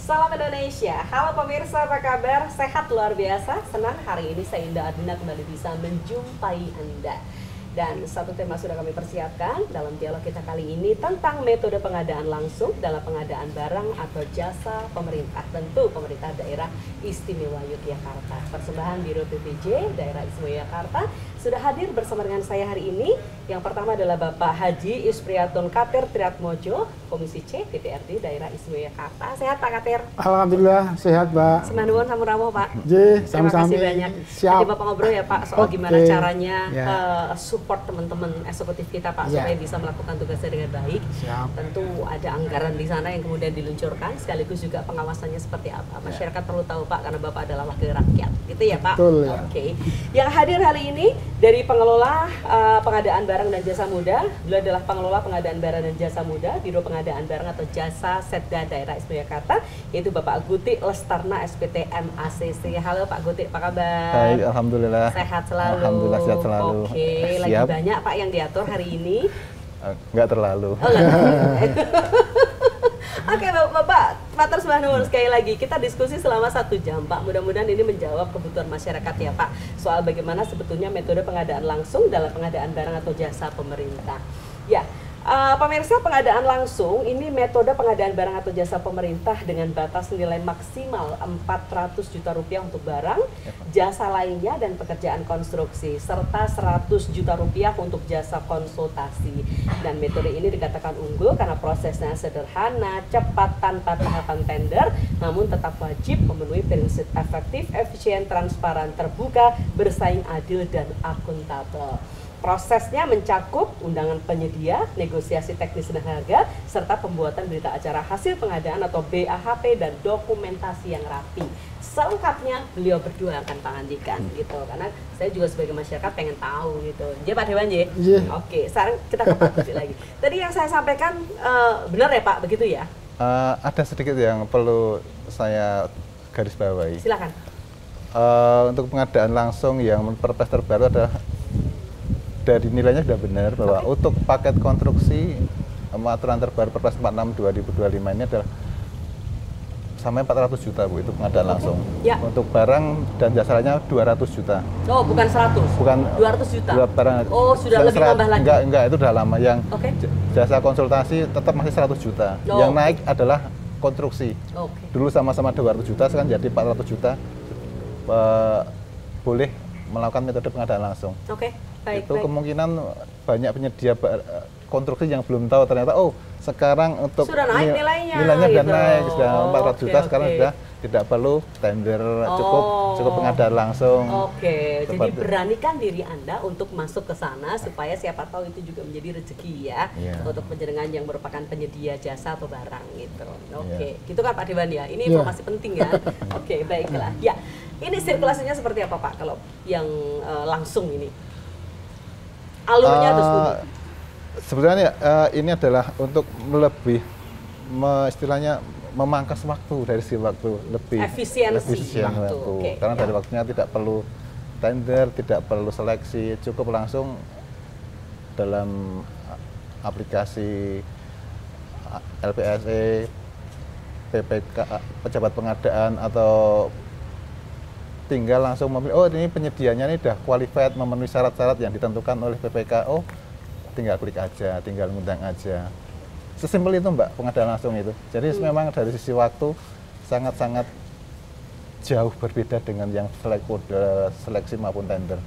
Salam Indonesia, halo pemirsa, apa kabar? Sehat luar biasa, senang hari ini saya Indah Adina kembali bisa menjumpai Anda. Dan satu tema sudah kami persiapkan dalam dialog kita kali ini tentang metode pengadaan langsung dalam pengadaan barang atau jasa pemerintah. Tentu pemerintah daerah istimewa Yogyakarta. Persembahan Biro PPJ daerah istimewa Yogyakarta sudah hadir bersama dengan saya hari ini. Yang pertama adalah Bapak Haji Ispriatun Katir Triatmojo, Komisi C DPRD daerah istimewa Yogyakarta. Sehat Pak Katir? Alhamdulillah sehat Pak. Semanduan samurawuh Pak. Terima kasih banyak. Siap. Nanti Bapak ngobrol ya Pak soal gimana caranya support teman-teman eksekutif kita Pak supaya bisa melakukan tugasnya dengan baik. Siap. Tentu ada anggaran di sana yang kemudian diluncurkan, sekaligus juga pengawasannya seperti apa. Masyarakat perlu tahu Pak karena Bapak adalah wakil rakyat, gitu ya Pak. Betul ya. Oke. Yang hadir hari ini dari pengelola pengadaan barang dan jasa muda, beliau adalah pengelola pengadaan barang dan jasa muda Biro Pengadaan Barang atau Jasa Setda Daerah Istimewa Yogyakarta, yaitu Bapak Guti Lestarna SPT MACC. Halo Pak Guti, apa kabar? Baik, alhamdulillah. Sehat selalu. Alhamdulillah sehat selalu. Oke, lagi banyak Pak yang diatur hari ini. Enggak terlalu. Oh, Oke Bapak, Matur Sembah Nuwun sekali lagi. Kita diskusi selama 1 jam Pak. Mudah-mudahan ini menjawab kebutuhan masyarakat ya Pak. Soal bagaimana sebetulnya metode pengadaan langsung dalam pengadaan barang atau jasa pemerintah. Ya, pemirsa, pengadaan langsung ini metode pengadaan barang atau jasa pemerintah dengan batas nilai maksimal 400 juta rupiah untuk barang, jasa lainnya dan pekerjaan konstruksi, serta 100 juta rupiah untuk jasa konsultasi. Dan metode ini dikatakan unggul karena prosesnya sederhana, cepat tanpa tahapan tender, namun tetap wajib memenuhi prinsip efektif, efisien, transparan, terbuka, bersaing adil dan akuntabel. Prosesnya mencakup undangan penyedia, negosiasi teknis dan harga, serta pembuatan berita acara hasil pengadaan atau BAHP dan dokumentasi yang rapi. Selengkapnya beliau berdua akan pangandikan gitu, karena saya juga sebagai masyarakat pengen tahu gitu. Jadi Pak Dewan ya? Oke, sekarang kita ke Pak Guti lagi. Tadi yang saya sampaikan benar ya Pak, begitu ya? Ada sedikit yang perlu saya garis bawahi. Silakan. Untuk pengadaan langsung yang Perpres terbaru adalah dari nilainya sudah benar bahwa untuk paket konstruksi aturan terbaru Perpres 46 2025 ini adalah sampai 400 juta Bu, itu pengadaan langsung. Ya. Untuk barang dan jasa lainnya 200 juta. Oh, bukan 100. Bukan 200 juta. Barang, oh, sudah lebih tambah lagi. Enggak, itu udah lama. Yang jasa konsultasi tetap masih 100 juta. Yang naik adalah konstruksi. Dulu sama-sama 200 juta, sekarang jadi 400 juta. Boleh melakukan metode pengadaan langsung. Itu kemungkinan banyak penyedia konstruksi yang belum tahu ternyata sekarang untuk sudah naik nilainya sudah gitu. Naik sudah 400 juta sekarang sudah tidak perlu tender, cukup pengadaan langsung. Jadi beranikan diri Anda untuk masuk ke sana supaya siapa tahu itu juga menjadi rezeki ya untuk penjenengan yang merupakan penyedia jasa atau barang gitu. Gitu kan Pak Dewan ya. Ini informasi penting ya. Baiklah. Ya, ini sirkulasinya seperti apa Pak kalau yang langsung ini? Alurnya terus sebenarnya ini adalah untuk lebih istilahnya memangkas waktu dari si waktu, lebih efisien waktu. Karena dari waktunya tidak perlu tender, tidak perlu seleksi, cukup langsung dalam aplikasi LPSE, PPK, pejabat pengadaan, atau tinggal langsung memilih, ini penyedianya ini sudah qualified, memenuhi syarat-syarat yang ditentukan oleh PPK, tinggal klik aja, tinggal ngundang aja. Sesimpel itu Mbak, pengadaan langsung itu. Jadi memang dari sisi waktu sangat-sangat jauh berbeda dengan yang seleksi maupun tender.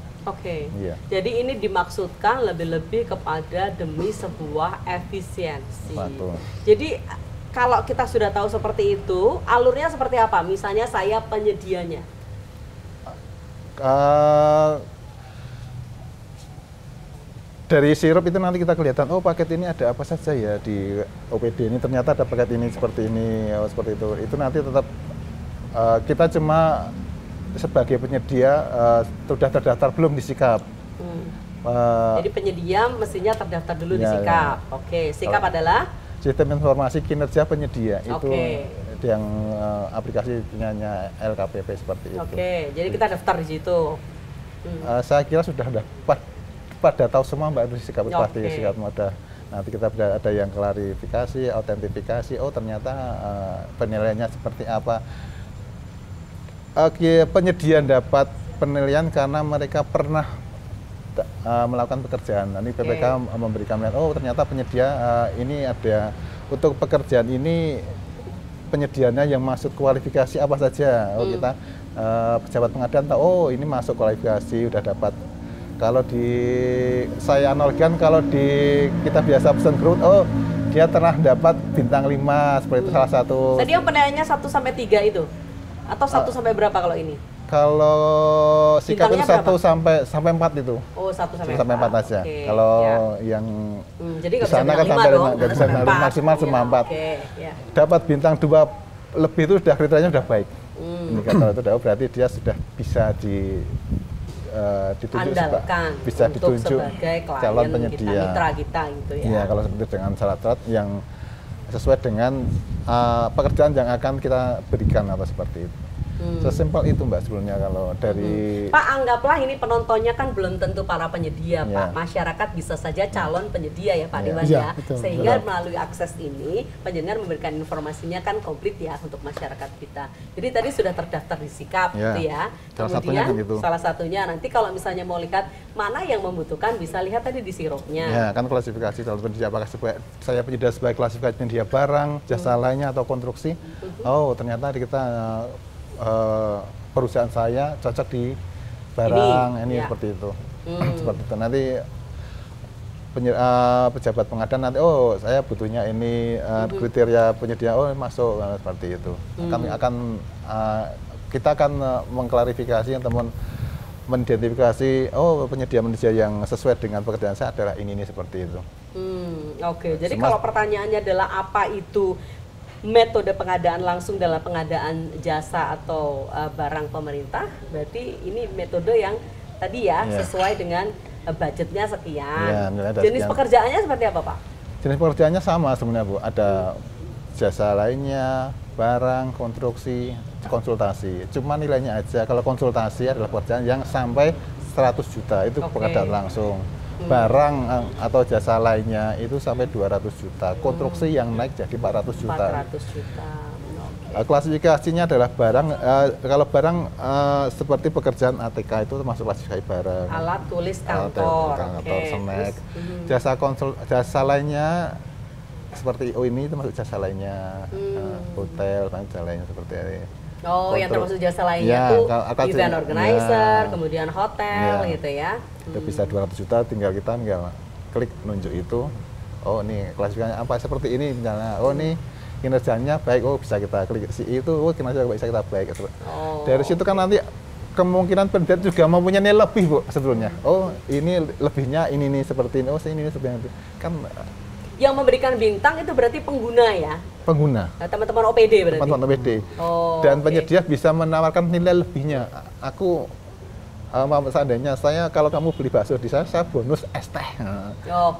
Jadi ini dimaksudkan lebih-lebih kepada demi sebuah efisiensi. Jadi kalau kita sudah tahu seperti itu, alurnya seperti apa? Misalnya saya penyedianya. Dari sirup itu nanti kita kelihatan, paket ini ada apa saja ya di OPD ini, ternyata ada paket ini seperti ini, seperti itu. Itu nanti tetap kita cuma sebagai penyedia sudah terdaftar belum di Sikap. Jadi penyedia mestinya terdaftar dulu di Sikap. Sikap adalah Sistem Informasi Kinerja Penyedia. Itu yang aplikasi punyanya LKPP seperti itu. Jadi kita daftar di situ. Saya kira sudah pada tahu semua Mbak, itu Sikap pasti Sikap Moda. Nanti kita ada yang klarifikasi, autentifikasi, oh ternyata penilaiannya seperti apa. Penyedia dapat penilaian karena mereka pernah melakukan pekerjaan. Nanti PPK memberikan penilaian, oh ternyata penyedia ini ada, untuk pekerjaan ini penyediaannya yang masuk kualifikasi apa saja. Oh kita pejabat pengadaan tahu, oh ini masuk kualifikasi, udah dapat. Kalau saya analogikan, kalau kita biasa pesen GoFood, oh dia pernah dapat bintang 5, seperti itu salah satu. Tadi yang penilaiannya 1 sampai 3 itu? Atau 1 sampai berapa kalau ini? Kalau sikap itu 1 sampai 4 itu. Oh, 1 sampai 4 aja. Okay, Kalau yang jadi di sana kan sampai 5, nggak bisa maksimal cuma 4. Dapat bintang 2 lebih itu sudah kriterianya sudah baik. Indikator itu berarti dia sudah bisa ditunjuk bisa ditunjuk sebagai calon penyedia mitra kita gitu ya. Iya, kalau seperti dengan syarat-syarat yang sesuai dengan pekerjaan yang akan kita berikan atau seperti itu. Sesimpel itu Mbak sebelumnya kalau dari Pak, anggaplah ini penontonnya kan belum tentu para penyedia Pak, masyarakat bisa saja calon penyedia ya Pak Dewan ya, sehingga melalui akses ini penjenengan memberikan informasinya kan komplit ya untuk masyarakat kita. Jadi tadi sudah terdaftar di Sikap gitu ya, kemudian salah satunya nanti kalau misalnya mau lihat mana yang membutuhkan bisa lihat tadi di sirupnya. Ya kan klasifikasi calon penyedia, apakah saya penyedia sebagai klasifikasi penyedia barang, jasa lainnya atau konstruksi. Oh ternyata kita perusahaan saya cocok di barang ini seperti itu. Seperti itu. Nanti pejabat pengadaan nanti, oh saya butuhnya ini kriteria penyedia, oh masuk seperti itu. Kami akan kita akan mengklarifikasi yang teman mengidentifikasi, oh penyedia yang sesuai dengan pekerjaan saya adalah ini seperti itu. Oke, jadi kalau pertanyaannya adalah apa itu metode pengadaan langsung dalam pengadaan jasa atau barang pemerintah, berarti ini metode yang tadi ya sesuai dengan budgetnya sekian. Jenis pekerjaannya seperti apa Pak? Jenis pekerjaannya sama sebenarnya Bu, ada jasa lainnya, barang, konstruksi, konsultasi. Cuma nilainya aja, kalau konsultasi adalah pekerjaan yang sampai 100 juta, itu pengadaan langsung. Barang atau jasa lainnya itu sampai 200 juta. Konstruksi yang naik jadi 400 juta. 400 juta. Klasifikasinya adalah barang, kalau barang seperti pekerjaan ATK itu termasuk klasifikasi barang. Alat tulis kantor, snack. Jasa lainnya seperti ini termasuk jasa lainnya, hotel, jasa lainnya seperti ini. Oh, yang termasuk jasa lainnya tuh event organizer, kemudian hotel gitu ya. Itu bisa 200 juta, tinggal klik nunjuk itu. Oh, ini klasifikasinya apa seperti ini misalnya. Oh, ini kinerjanya baik, oh bisa kita klik itu, oh kinerjanya bisa kita baik. Dari situ kan nanti kemungkinan pendidik juga mempunyai nilai lebih Bu sebetulnya. Oh, ini lebihnya ini seperti ini. Oh, ini seperti itu. Kan yang memberikan bintang itu berarti pengguna ya? Pengguna. Teman-teman OPD berarti? Teman-teman OPD. Dan penyedia bisa menawarkan nilai lebihnya. Aku, seandainya kalau kamu beli bakso di saya bonus es teh.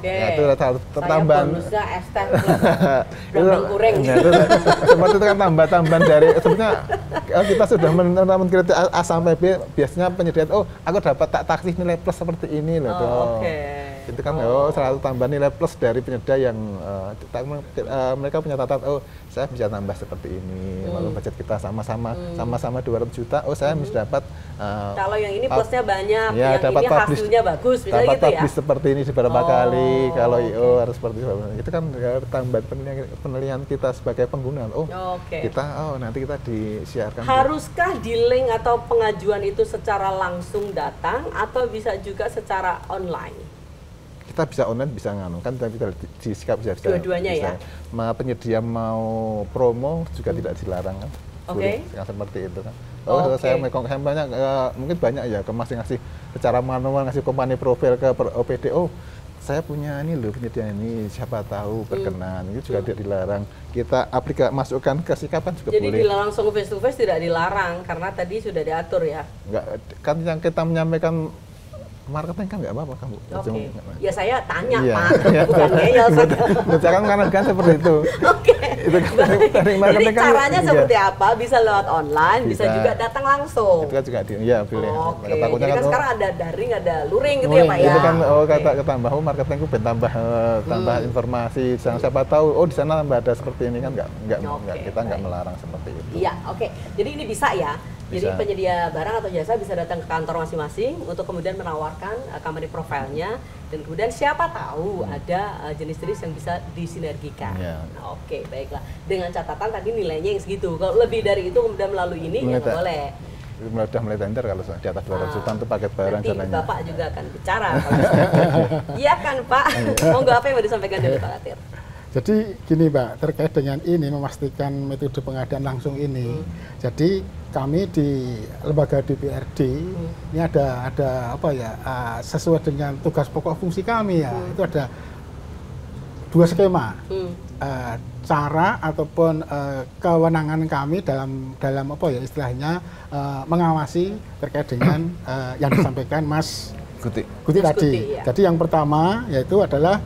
Ya, itu tambahan. Bonusnya es teh. Rendang goreng. Seperti itu kan tambahan dari, sebenarnya kita sudah menentukan kriteria A sampai B, biasanya penyedia, oh aku dapat taksih nilai plus seperti ini loh. Itu kan selalu tambah nilai plus dari penyedia yang mereka punya catatan, oh saya bisa tambah seperti ini, kalau budget kita sama-sama 200 juta, oh saya bisa dapat kalau yang ini plusnya banyak, yang ini hasilnya bagus, dapat gitu ya? seperti ini beberapa kali, kalau harus seperti itu kan tambah penilaian kita sebagai pengguna. Nanti kita disiarkan. Haruskah di link atau pengajuan itu secara langsung datang atau bisa juga secara online? Kita bisa online, bisa kan di Sikap bisa dua-duanya ya. Penyedia mau promo juga tidak dilarang kan. Seperti itu kan. Saya banyak, mungkin banyak ya masih secara manual ngasih company profile ke OPD. Oh saya punya ini loh penyedia ini, siapa tahu berkenan, itu juga tidak dilarang. Kita masukkan ke Sikapan juga boleh. Jadi langsung face to face tidak dilarang karena tadi sudah diatur ya. Enggak, kan yang kita menyampaikan marketing kan nggak apa-apa kamu. Oke. Ya saya tanya Iya. Pak, bukan ngeyel saja. Bicara kan seperti itu. Oke. Itu kan Baik. dari Jadi marketing kan. caranya iya. seperti apa? Bisa lewat online, bisa Bisa. juga datang langsung. Itu kan juga iya pilih. Oke. Takutnya Jadi kan oh, sekarang ada daring, ada luring gitu ya Pak ya. itu kan Oke. kata ketambah marketing itu tambah tambah informasi. Siapa tahu di sana tambah ada seperti ini kan nggak Oke, kita nggak baik. melarang seperti itu. Iya, oke. Jadi ini bisa ya. Jadi Bisa. penyedia barang atau jasa bisa datang ke kantor masing-masing untuk kemudian menawarkan company profile-nya dan kemudian siapa tahu ada jenis-jenis yang bisa disinergikan. Iya. Nah, oke, baiklah. Dengan catatan tadi nilainya yang segitu. Kalau lebih dari itu kemudian melalui ini ya nggak boleh. Udah mulai tender kalau di atas 200 juta itu paket barang Nanti dan lainnya. Bapak juga akan bicara. Iya kan Pak? Monggo apa yang mau disampaikan dari Pak Katir? Jadi gini Mbak, terkait dengan ini memastikan metode pengadaan langsung ini. Jadi kami di lembaga DPRD ini ada apa ya sesuai dengan tugas pokok fungsi kami ya. Itu ada 2 skema. Cara ataupun kewenangan kami dalam apa ya istilahnya mengawasi terkait dengan yang disampaikan Mas Guti Mas tadi. Guti, iya. Jadi yang pertama yaitu adalah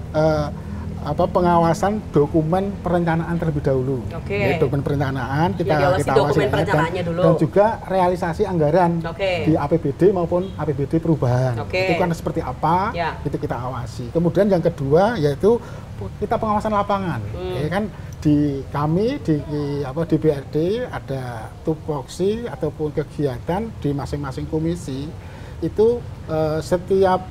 pengawasan dokumen perencanaan terlebih dahulu. Oke. Ya, dokumen perencanaan kita diawasi kita dokumen awasi perencanaannya dulu. dan juga realisasi anggaran Oke. di APBD maupun APBD perubahan. Oke. Itu kan seperti apa? Ya. Itu kita awasi. Kemudian yang kedua yaitu kita pengawasan lapangan. Ya kan kami di BRD ada tupoksi ataupun kegiatan di masing-masing komisi itu setiap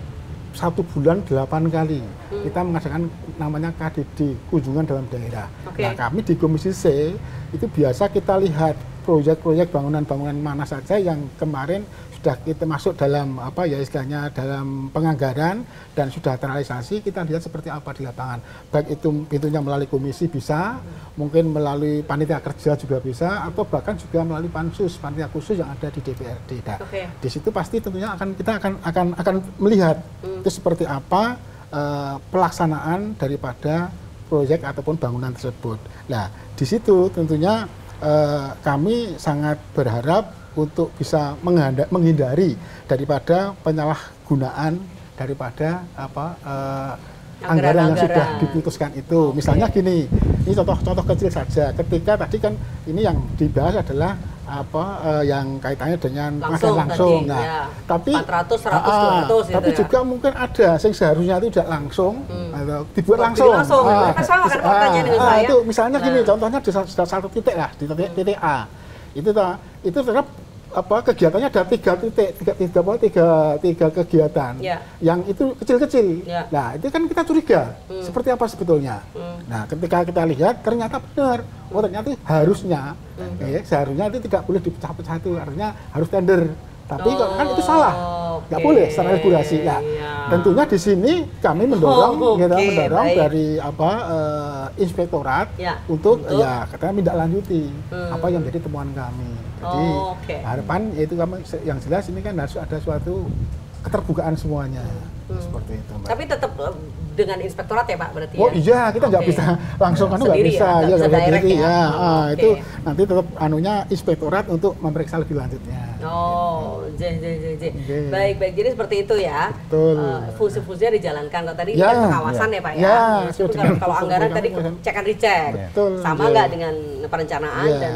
1 bulan 8 kali kita mengadakan namanya KDD, kunjungan dalam daerah. Oke. Nah kami di Komisi C itu biasa kita lihat proyek-proyek bangunan-bangunan mana saja yang kemarin sudah kita masuk dalam apa ya istilahnya dalam penganggaran dan sudah terrealisasi, kita lihat seperti apa di lapangan. Baik itu pintunya melalui komisi bisa, mungkin melalui panitia kerja juga bisa, atau bahkan juga melalui pansus, panitia khusus yang ada di DPRD. Nah, Oke. di situ pasti tentunya kita akan melihat itu seperti apa pelaksanaan daripada proyek ataupun bangunan tersebut. Nah, di situ tentunya kami sangat berharap untuk bisa menghindari daripada penyalahgunaan daripada anggaran yang sudah diputuskan itu. Misalnya gini, ini contoh kecil saja. Ketika tadi kan ini yang dibahas adalah yang kaitannya dengan pengadaan langsung. Tadi, nah, ya. tapi 400, 100, 200 tapi gitu juga mungkin ada yang seharusnya itu tidak langsung atau dibuat Oh, langsung. dibuat langsung. Mereka sama kan faktanya dengan saya. Itu misalnya gini, Nah. contohnya di satu titik lah, di titik A. Itu terhadap kegiatannya ada 3 titik, tiga kegiatan Ya. yang itu kecil-kecil. Ya. Nah, itu kan kita curiga seperti apa sebetulnya. Nah, ketika kita lihat ternyata benar. Oh, ternyata harusnya seharusnya itu tidak boleh dipecah-pecah, itu artinya harus tender. Tapi kan itu salah. Nggak oke. boleh secara regulasi. Nah, Iya. tentunya di sini kami mendorong Oke, baik. dari inspektorat Ya, untuk untuk? ya katanya minta lanjuti apa yang menjadi temuan kami. Jadi Oke. harapan yaitu kami yang jelas ini kan harus ada suatu keterbukaan semuanya. Seperti itu, Mbak. Tapi tetap dengan inspektorat ya Pak berarti Oh ya? iya, kita nggak Oke. bisa langsung kan nggak Sendiri bisa, ya, nggak bisa nggak direct diri, ya? Oke. Itu nanti tetap inspektorat untuk memeriksa lebih lanjutnya. Oh, J. Oke. Baik. Jadi seperti itu ya. Betul. Fungsi-fungsinya dijalankan. Kalau tadi Ya, kan pengawasan ya Pak ya. ya, Meskipun sesuai dengan kalau anggaran fungsi tadi kami. cek and recheck. Betul. Sama Ya. nggak dengan perencanaan Ya. dan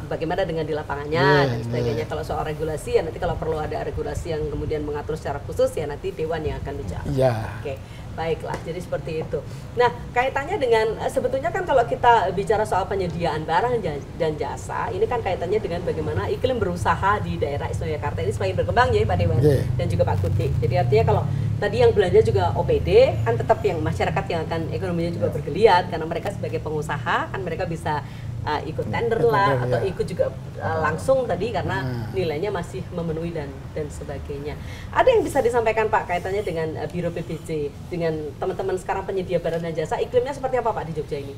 bagaimana dengan di lapangannya Ya, dan sebagainya. Kalau soal regulasi ya nanti kalau perlu ada regulasi yang kemudian mengatur secara khusus ya nanti Dewan yang akan bicara. Iya. Oke, baiklah. Jadi seperti itu. Nah, kaitannya dengan sebetulnya kan kalau kita bicara soal penyediaan barang dan jasa, ini kan kaitannya dengan bagaimana iklim berusaha di daerah Istimewa Yogyakarta ini semakin berkembang ya Pak Dewan Oke. dan juga Pak Guti. Jadi artinya kalau tadi yang belanja juga OPD, kan tetap yang masyarakat yang akan ekonominya juga bergeliat karena mereka sebagai pengusaha kan mereka bisa ikut tender lah Tender, atau ya. ikut juga langsung tadi karena nilainya masih memenuhi dan sebagainya. Ada yang bisa disampaikan Pak kaitannya dengan Biro PBJ dengan teman-teman sekarang penyedia barang dan jasa, iklimnya seperti apa Pak di Jogja ini?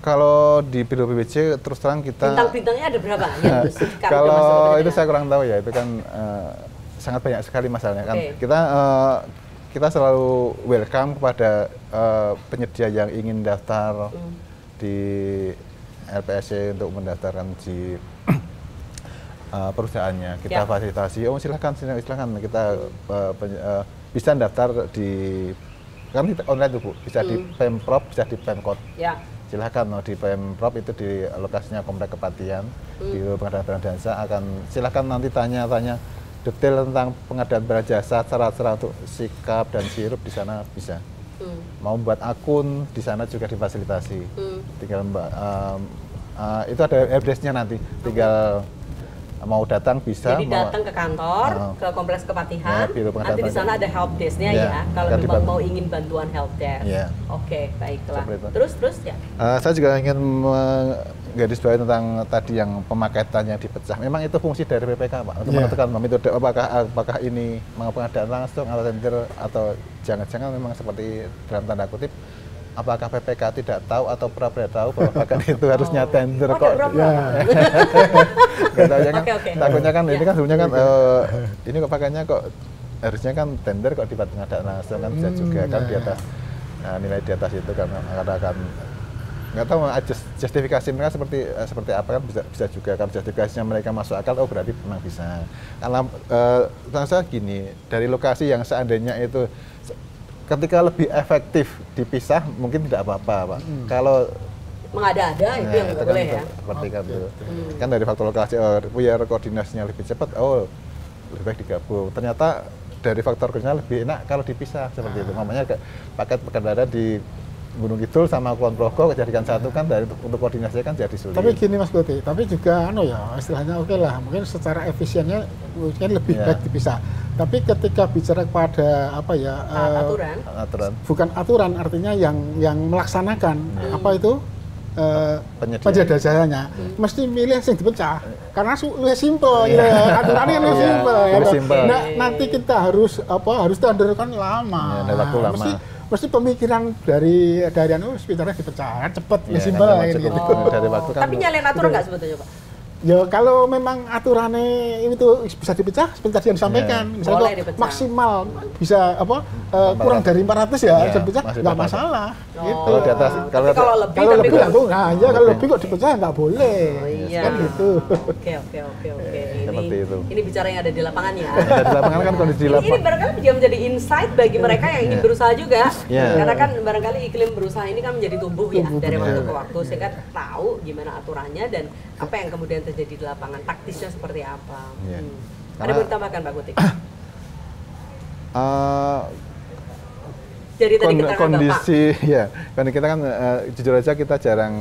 Kalau di Biro PBJ terus terang kita Bintang-bintangnya ada berapa? Yang sekarang kalau udah masuk ke itu tengah? saya kurang tahu ya, itu kan sangat banyak sekali masalahnya kan. Oke. Kita selalu welcome kepada penyedia yang ingin daftar di LPSC untuk mendaftarkan di perusahaannya, kita fasilitasi. Oh silakan kita bisa daftar di kan kita online tuh Bu, bisa di Pemprov, bisa di Pemkot. Ya. Silakan di Pemprov itu di lokasinya Komplek Kepatihan, Biro Pengadaan Barang dan Jasa akan silakan nanti tanya-tanya detail tentang pengadaan barang jasa, syarat-syarat untuk sikap dan sirup di sana bisa. Mau buat akun di sana juga difasilitasi. Tinggal itu ada helpdesk-nya nanti, tinggal mau datang bisa. Jadi datang ke kantor, ke Kompleks Kepatihan, nanti di sana ada helpdesk-nya ya. Kalau memang mau ingin bantuan helpdesk. Oke, baiklah. Terus ya. Saya juga ingin menggarisbawahi tentang tadi yang pemaketannya dipecah. Memang itu fungsi dari PPK Pak untuk menentukan metode apakah ini pengadaan langsung atau tender atau jangan-jangan memang seperti dalam tanda kutip. Apakah PPK tidak tahu atau pura-pura tahu bahwa bahkan itu harusnya tender kok? Takutnya kan ini kan sebenarnya kan ini kok pakainya kok harusnya kan tender kok dibuat pengadaan langsung kan bisa juga kan di atas nilai di atas itu kan akan nggak tahu justifikasi mereka seperti apa kan bisa juga kan justifikasinya mereka masuk akal berarti memang bisa karena saya gini dari lokasi yang seandainya itu ketika lebih efektif dipisah mungkin tidak apa-apa Pak. Kalau mengada-ada itu yang nggak boleh ya. Seperti kan itu. Kan dari faktor lokasi biar koordinasinya lebih cepat, lebih baik digabung. Ternyata dari faktor koordinasi lebih enak kalau dipisah seperti itu. Namanya paket kendaraan di Gunung Kidul sama Kulon Progo dijadikan satu kan dari untuk koordinasinya kan jadi sulit. Tapi gini Mas Guti, tapi juga istilahnya oke lah, mungkin secara efisiennya mungkin lebih baik dipisah. Tapi ketika bicara pada aturan, bukan aturan artinya yang melaksanakan apa itu penyedia jasanya mesti milih yang dipecah karena lebih simpel aturannya lebih simpel ya. Nanti kita harus standar kan lama. Mesti pemikiran dari sekitarnya dipecah, cepet, simpel gitu. Tapi nyalain aturan nggak sebetulnya Pak? Ya kalau memang aturannya itu bisa dipecah seperti tadi yang disampaikan, misalnya maksimal bisa kurang dari 400 ya, dipecah nggak masalah. Gitu. Kalau lebih kalau lebih kok dipecah nggak boleh. Kan gitu. Oke. Ini bicara yang ada di lapangan ya. Di lapangan kan kondisi di lapangan. Ini barangkali juga menjadi insight bagi mereka yang ingin berusaha juga. Karena kan barangkali iklim berusaha ini kan menjadi tumbuh ya dari waktu ke waktu sehingga tahu gimana aturannya dan apa yang kemudian terjadi di lapangan, taktisnya seperti apa. Ada yang ditambahkan Pak Gutik? Jadi tadi kondisi Bapak. Kita kan jujur aja kita jarang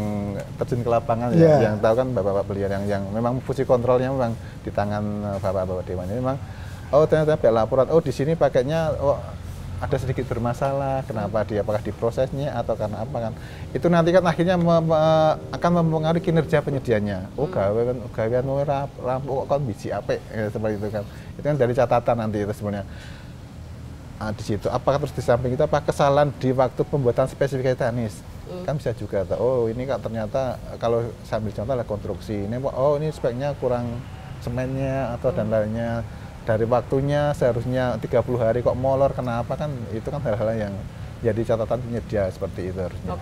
terjun ke lapangan yang tahu kan bapak-bapak beliau yang memang fungsi kontrolnya memang di tangan bapak-bapak dewan ini memang ternyata pihak laporan di sini paketnya ada sedikit bermasalah, kenapa apakah di prosesnya atau karena apa kan itu nanti kan akhirnya akan mempengaruhi kinerja penyedianya. Gawean rampung kok biji apik seperti itu kan itu kan dari catatan nanti itu sebenarnya. Di situ apakah terus di samping itu apa kesalahan di waktu pembuatan spesifikasi teknis kan bisa juga ini kan ternyata kalau sambil contoh adalah konstruksi ini ini speknya kurang semennya atau dan lainnya dari waktunya seharusnya 30 hari kok molor kenapa kan itu kan hal-hal yang jadi catatan penyedia seperti itu harusnya.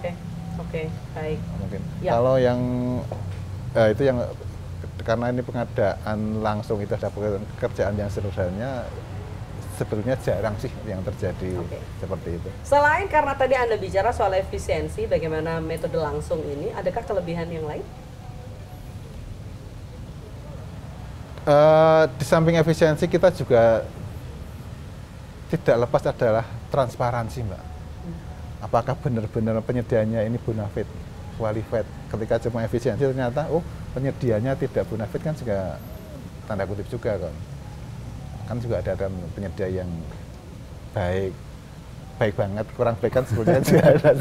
Oke, baik. Mungkin kalau yang itu yang karena ini pengadaan langsung itu ada pekerjaan yang sederhananya sebetulnya jarang sih yang terjadi seperti itu. Selain karena tadi Anda bicara soal efisiensi, bagaimana metode langsung ini, adakah kelebihan yang lain? Di samping efisiensi kita juga tidak lepas adalah transparansi Mbak. Apakah benar-benar penyediaannya ini bonafit, qualified. Ketika cuma efisiensi ternyata penyediaannya tidak bonafit kan juga tanda kutip juga kan juga ada penyedia yang baik banget, kurang baik kan sebetulnya juga ada.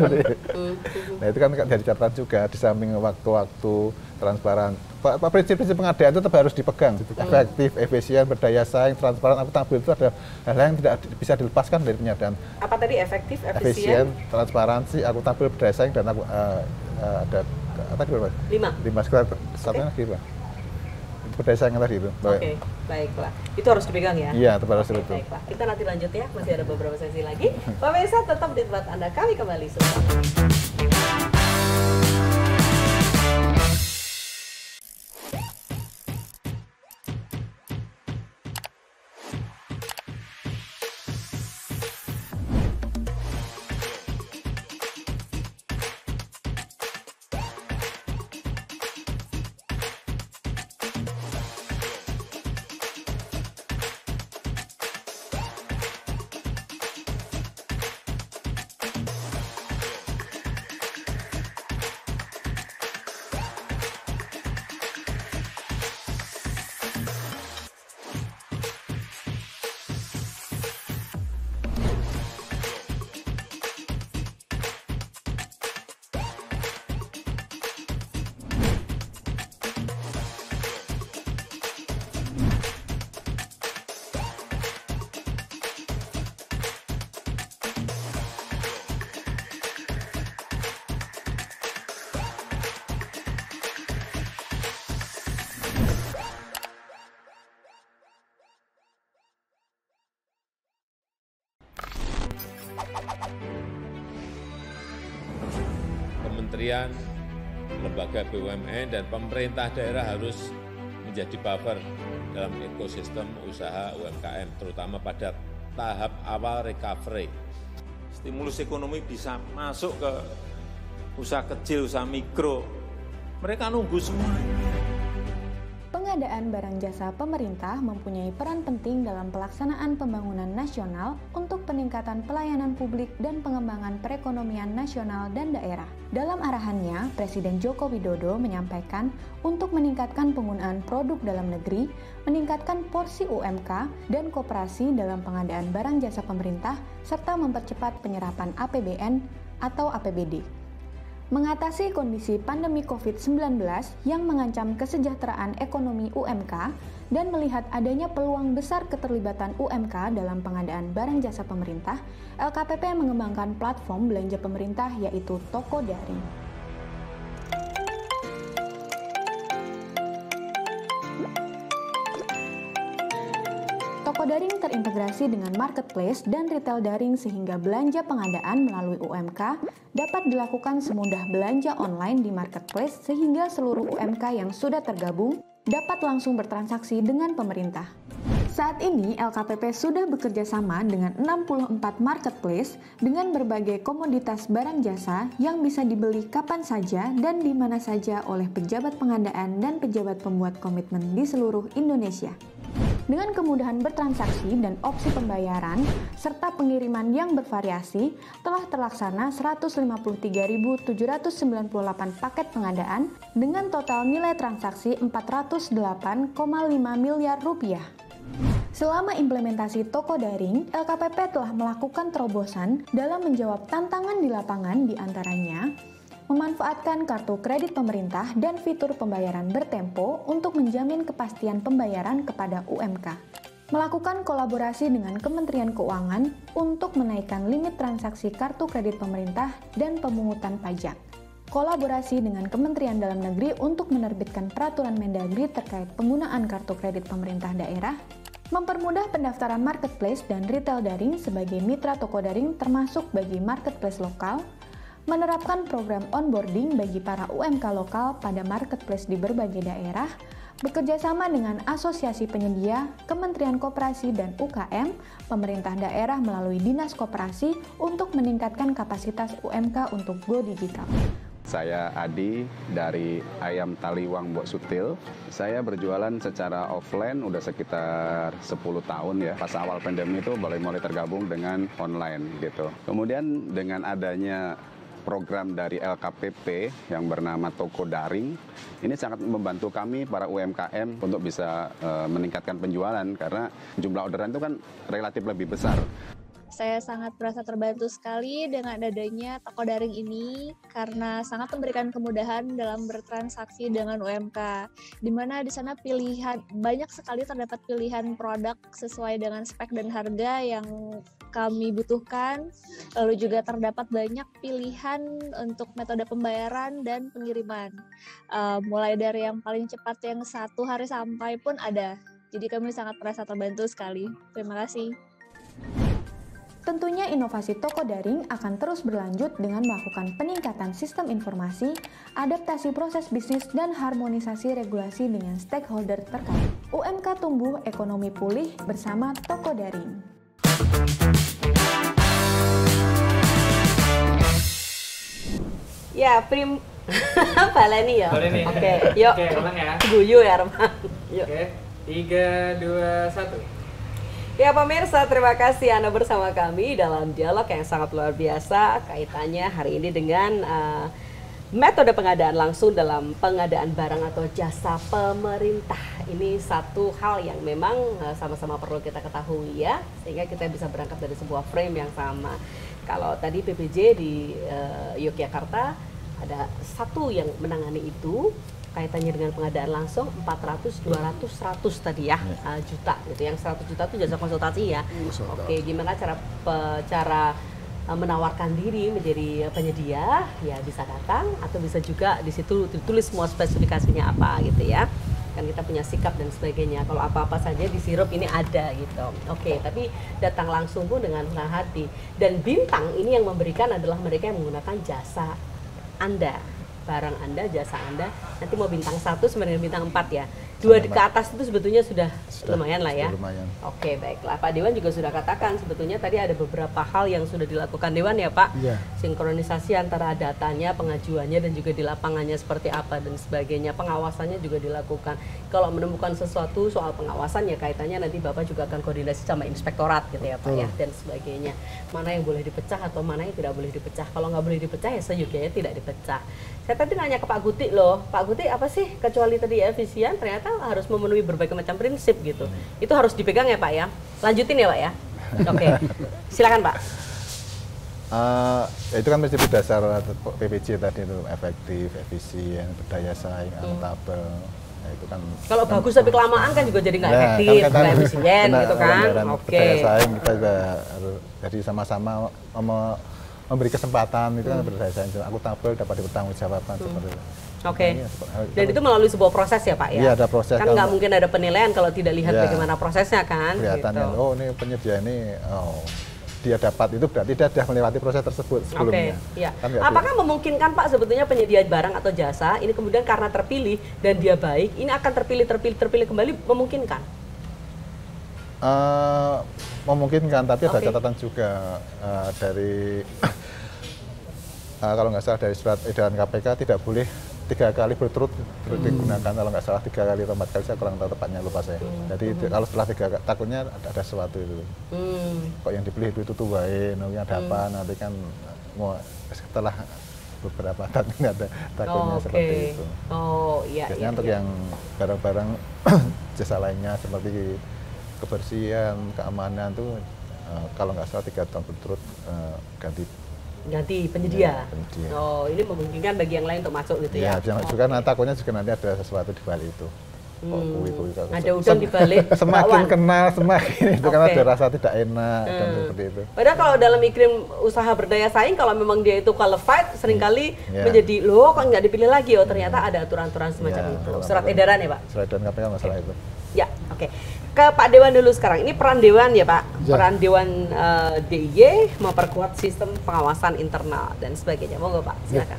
Nah itu kan dari catatan juga di samping waktu-waktu transparan. Prinsip-prinsip pengadaan itu tetap harus dipegang, efektif, efisien, berdaya saing, transparan, akuntabel itu ada hal-hal yang tidak bisa dilepaskan dari pengadaan. Apa tadi efektif, efisien, transparansi, akuntabel, berdaya saing dan ada tadi berapa? 5. Satunya lagi Pak. Berdaya saing tadi itu. Baiklah. Itu harus dipegang ya? Iya, tetap harus dipegang. Baiklah. Kita nanti lanjut ya, masih ada beberapa sesi lagi. Pak Mesa tetap di tempat Anda, kami kembali sebentar. kementerian, lembaga BUMN, dan pemerintah daerah harus menjadi buffer dalam ekosistem usaha UMKM, terutama pada tahap awal recovery. Stimulus ekonomi bisa masuk ke usaha kecil, usaha mikro. Mereka nunggu semuanya. Pengadaan barang jasa pemerintah mempunyai peran penting dalam pelaksanaan pembangunan nasional untuk peningkatan pelayanan publik dan pengembangan perekonomian nasional dan daerah. Dalam arahannya, Presiden Joko Widodo menyampaikan untuk meningkatkan penggunaan produk dalam negeri, meningkatkan porsi UMK dan koperasi dalam pengadaan barang jasa pemerintah, serta mempercepat penyerapan APBN atau APBD. Mengatasi kondisi pandemi COVID-19 yang mengancam kesejahteraan ekonomi UMK dan melihat adanya peluang besar keterlibatan UMK dalam pengadaan barang jasa pemerintah, LKPP mengembangkan platform belanja pemerintah yaitu Toko Daring. Toko daring terintegrasi dengan marketplace dan retail daring sehingga belanja pengadaan melalui UMK dapat dilakukan semudah belanja online di marketplace sehingga seluruh UMK yang sudah tergabung dapat langsung bertransaksi dengan pemerintah. Saat ini LKPP sudah bekerja sama dengan 64 marketplace dengan berbagai komoditas barang jasa yang bisa dibeli kapan saja dan di mana saja oleh pejabat pengadaan dan pejabat pembuat komitmen di seluruh Indonesia. Dengan kemudahan bertransaksi dan opsi pembayaran, serta pengiriman yang bervariasi, telah terlaksana 153.798 paket pengadaan dengan total nilai transaksi 408,5 miliar rupiah. Selama implementasi toko daring, LKPP telah melakukan terobosan dalam menjawab tantangan di lapangan diantaranya memanfaatkan kartu kredit pemerintah dan fitur pembayaran bertempo untuk menjamin kepastian pembayaran kepada UMK. Melakukan kolaborasi dengan Kementerian Keuangan untuk menaikkan limit transaksi kartu kredit pemerintah dan pemungutan pajak. Kolaborasi dengan Kementerian Dalam Negeri untuk menerbitkan peraturan Mendagri terkait penggunaan kartu kredit pemerintah daerah, mempermudah pendaftaran marketplace dan retail daring sebagai mitra toko daring termasuk bagi marketplace lokal, menerapkan program onboarding bagi para UMK lokal pada marketplace di berbagai daerah, bekerjasama dengan asosiasi penyedia, Kementerian Koperasi dan UKM, pemerintah daerah melalui Dinas Koperasi untuk meningkatkan kapasitas UMK untuk go digital. Saya Adi dari Ayam Taliwang Mbok Sutil. Saya berjualan secara offline udah sekitar 10 tahun ya. Pas awal pandemi itu mulai tergabung dengan online gitu. Kemudian dengan adanya program dari LKPP yang bernama Toko Daring, ini sangat membantu kami para UMKM untuk bisa meningkatkan penjualan karena jumlah orderan itu kan relatif lebih besar. Saya sangat merasa terbantu sekali dengan adanya toko daring ini karena sangat memberikan kemudahan dalam bertransaksi dengan UMK, di mana di sana banyak sekali terdapat pilihan produk sesuai dengan spek dan harga yang kami butuhkan, lalu juga terdapat banyak pilihan untuk metode pembayaran dan pengiriman, mulai dari yang paling cepat yang 1 hari sampai pun ada. Jadi kami sangat merasa terbantu sekali. Terima kasih. Tentunya inovasi toko daring akan terus berlanjut dengan melakukan peningkatan sistem informasi, adaptasi proses bisnis, dan harmonisasi regulasi dengan stakeholder terkait. UMK tumbuh, ekonomi pulih bersama toko daring. Ya, Baleni ya. Baleni. Oke, yuk. Oke, ulang ya. Guyu ya, Arman. Yuk. Oke, 3, 2, 1. Ya pemirsa, terima kasih Anda bersama kami dalam dialog yang sangat luar biasa kaitannya hari ini dengan metode pengadaan langsung dalam pengadaan barang atau jasa pemerintah. Ini satu hal yang memang sama-sama perlu kita ketahui ya, sehingga kita bisa berangkat dari sebuah frame yang sama. Kalau tadi PPJ di Yogyakarta ada satu yang menangani itu, kaitannya dengan pengadaan langsung 400, 200, 100 tadi ya, juta gitu. Yang 100 juta itu jasa konsultasi ya. Oke, gimana cara menawarkan diri menjadi penyedia? Ya bisa datang atau bisa juga di situ ditulis semua spesifikasinya apa gitu ya. Kan kita punya sikap dan sebagainya. Kalau apa-apa saja di sirup ini ada gitu. Oke, tapi datang langsung pun dengan senang hati. Dan bintang ini yang memberikan adalah mereka yang menggunakan jasa Anda. barang Anda, jasa Anda nanti mau bintang 1 sebenarnya bintang 4 ya. 2 ke atas itu sebetulnya sudah lumayan lah ya. Lumayan. Oke, baiklah. Pak Dewan juga sudah katakan sebetulnya tadi ada beberapa hal yang sudah dilakukan Dewan ya Pak. Iya. Sinkronisasi antara datanya, pengajuannya dan juga di lapangannya seperti apa dan sebagainya. Pengawasannya juga dilakukan. Kalau menemukan sesuatu soal pengawasan ya kaitannya nanti Bapak juga akan koordinasi sama inspektorat gitu ya Pak ya dan sebagainya. Mana yang boleh dipecah atau mana yang tidak boleh dipecah. Kalau nggak boleh dipecah ya seyogyanya tidak dipecah. Saya tadi nanya ke Pak Guti loh, Pak Guti apa sih kecuali tadi efisien ternyata harus memenuhi berbagai macam prinsip gitu. Itu harus dipegang ya Pak ya. Lanjutin ya Pak ya. Oke, silakan Pak. Itu kan prinsip dasar PPJ tadi itu efektif, efisien, berdaya saing, akuntabel. Nah, itu kan. Kalau bagus tapi kelamaan kan juga jadi nggak efektif, nggak efisien gitu kan. Oke. Berdaya saing kita juga harus jadi sama-sama memberi kesempatan itu kan berdaya saing. Akuntabel dapat dipertanggungjawabkan seperti itu. Oke. Dan itu melalui sebuah proses ya Pak ya? Iya ada proses. Kan nggak mungkin ada penilaian kalau tidak lihat bagaimana prosesnya kan? Kelihatannya, gitu. Oh ini penyedia ini, dia dapat itu berarti dia sudah melewati proses tersebut sebelumnya. Iya. Kan apakah memungkinkan Pak sebetulnya penyedia barang atau jasa ini kemudian karena terpilih dan dia baik, ini akan terpilih kembali memungkinkan? Memungkinkan, tapi ada catatan juga dari kalau nggak salah dari surat edaran KPK tidak boleh 3 kali berturut digunakan, kalau nggak salah 3 kali atau 4 kali, saya kurang tahu tepatnya, lupa saya. Jadi kalau setelah 3 takutnya ada sesuatu itu. Kok yang dipilih itu tuwain, ada apa, nanti kan mau setelah beberapa tahun nggak ada takutnya seperti itu. Oh iya. Biasanya untuk yang barang-barang jasa lainnya seperti kebersihan, keamanan tuh kalau nggak salah 3 tahun berturut ganti penyedia. Penyedia. Oh, ini memungkinkan bagi yang lain untuk masuk gitu ya? Ya, juga takutnya juga nanti ada sesuatu di balik itu. Ada udang di balik. Semakin kenal, semakin itu kan ada rasa tidak enak dan seperti itu. Padahal kalau dalam iklim usaha berdaya saing, kalau memang dia itu qualified, seringkali menjadi loh kok nggak dipilih lagi. Oh ternyata ada aturan-aturan semacam itu. Surat edaran ya Pak? Surat edaran KPK masalah itu. Ya, oke. Ke Pak Dewan dulu sekarang. Ini peran Dewan ya Pak? Peran Dewan DIY memperkuat sistem pengawasan internal dan sebagainya. Monggo Pak, silakan.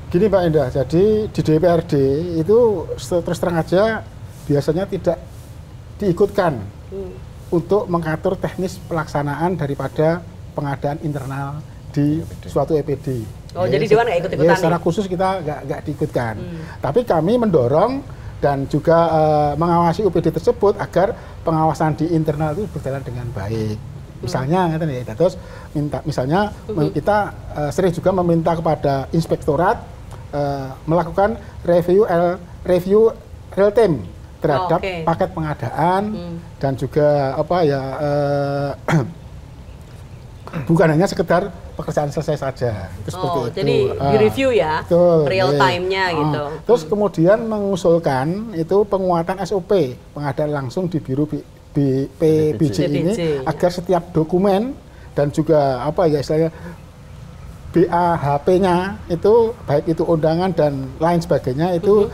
Gini Pak Indah, jadi di DPRD itu terus terang aja biasanya tidak diikutkan untuk mengatur teknis pelaksanaan daripada pengadaan internal di suatu EPD. Oh, jadi Dewan nggak ikut-ikutan? Ya, secara khusus kita nggak diikutkan. Tapi kami mendorong dan juga mengawasi UPD tersebut agar pengawasan di internal itu berjalan dengan baik. Misalnya, terus misalnya kita sering juga meminta kepada inspektorat melakukan review real time terhadap paket pengadaan dan juga bukan hanya sekedar pekerjaan selesai saja. Itu seperti itu. Jadi di-review ya, real time-nya gitu. Terus kemudian mengusulkan itu penguatan SOP pengadaan langsung di Biro PBJ ini agar setiap dokumen dan juga istilahnya BAHP-nya itu baik itu undangan dan lain sebagainya itu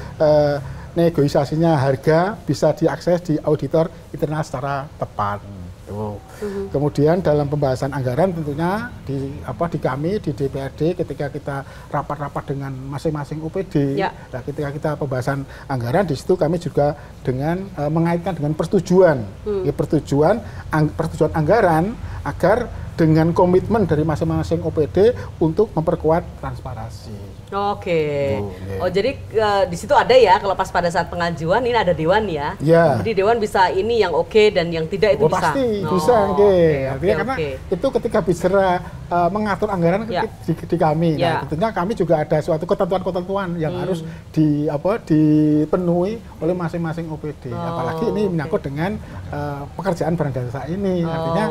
negosiasinya harga bisa diakses di auditor internal secara tepat. Kemudian dalam pembahasan anggaran tentunya di kami di DPRD ketika kita rapat-rapat dengan masing-masing UPD, nah, ketika kita pembahasan anggaran di situ kami juga dengan mengaitkan dengan persetujuan anggaran agar dengan komitmen dari masing-masing OPD untuk memperkuat transparansi. Oke. Oh jadi di situ ada ya kalau pas pada saat pengajuan ini ada Dewan ya. Jadi Dewan bisa ini yang oke dan yang tidak itu bisa. Pasti bisa, artinya karena itu ketika bicara mengatur anggaran di kami. Nah, tentunya kami juga ada suatu ketentuan-ketentuan yang harus dipenuhi oleh masing-masing OPD. Apalagi ini menyangkut dengan pekerjaan barang jasa ini. Artinya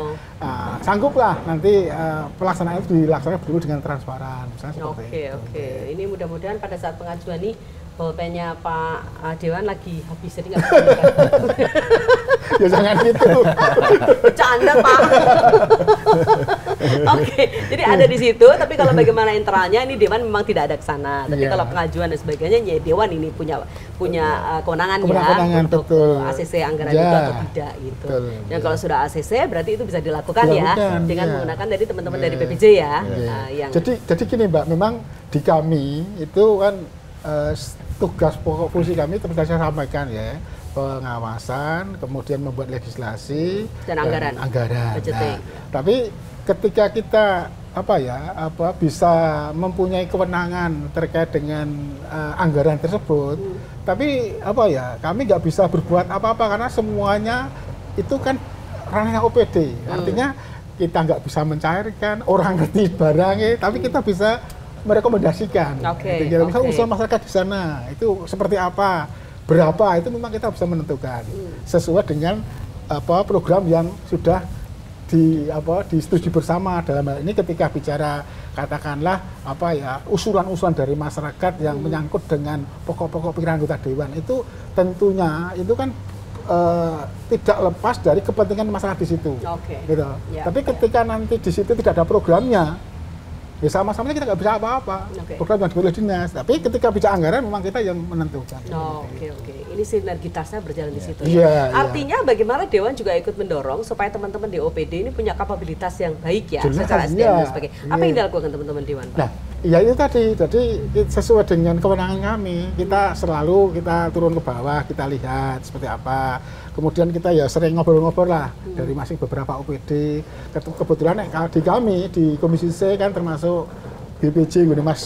sangguplah nanti pelaksanaan itu dilaksanakan dulu dengan transparan. Oke. Ini mudah-mudahan pada saat pengajuan nih pulpennya Pak Dewan lagi habis jadi nggak Ya jangan gitu. Bercanda Pak. Oke, jadi ada di situ. Tapi kalau bagaimana internalnya, ini Dewan memang tidak ada ke sana. Tapi kalau pengajuan dan sebagainya, ya Dewan ini punya kewenangan ya untuk ACC anggaran itu atau tidak gitu. Dan kalau sudah ACC berarti itu bisa dilakukan ya dengan menggunakan dari teman-teman dari BPJ ya. Jadi gini Mbak, memang di kami itu kan tugas pokok fungsi kami seperti saya sampaikan ya, pengawasan, kemudian membuat legislasi dan anggaran. Nah, tapi ketika kita bisa mempunyai kewenangan terkait dengan anggaran tersebut, tapi kami nggak bisa berbuat apa-apa karena semuanya itu kan ranahnya OPD. Artinya kita nggak bisa mencairkan, orang ngerti barangnya, tapi kita bisa merekomendasikan. Misalnya usul masyarakat di sana itu seperti apa, berapa, itu memang kita bisa menentukan sesuai dengan program yang sudah disetujui bersama. Dalam hal ini ketika bicara katakanlah usulan-usulan dari masyarakat yang menyangkut dengan pokok-pokok pikiran anggota dewan, itu tentunya itu kan tidak lepas dari kepentingan masyarakat di situ. Gitu. Tapi ketika nanti di situ tidak ada programnya, ya sama-sama kita nggak bisa apa-apa. Program yang dibuat oleh dinas. Tapi ketika bicara anggaran memang kita yang menentukan. Oke. Ini sinergitasnya berjalan di situ. Artinya bagaimana Dewan juga ikut mendorong supaya teman-teman di OPD ini punya kapabilitas yang baik ya, secara SDM dan sebagainya. Apa yang dilakukan teman-teman Dewan, Pak? Nah, ya itu tadi. Jadi sesuai dengan kewenangan kami, kita selalu turun ke bawah, kita lihat seperti apa. Kemudian kita ya sering ngobrol-ngobrol lah dari masing beberapa OPD. Kebetulan di kami di Komisi C kan termasuk BPJ Mas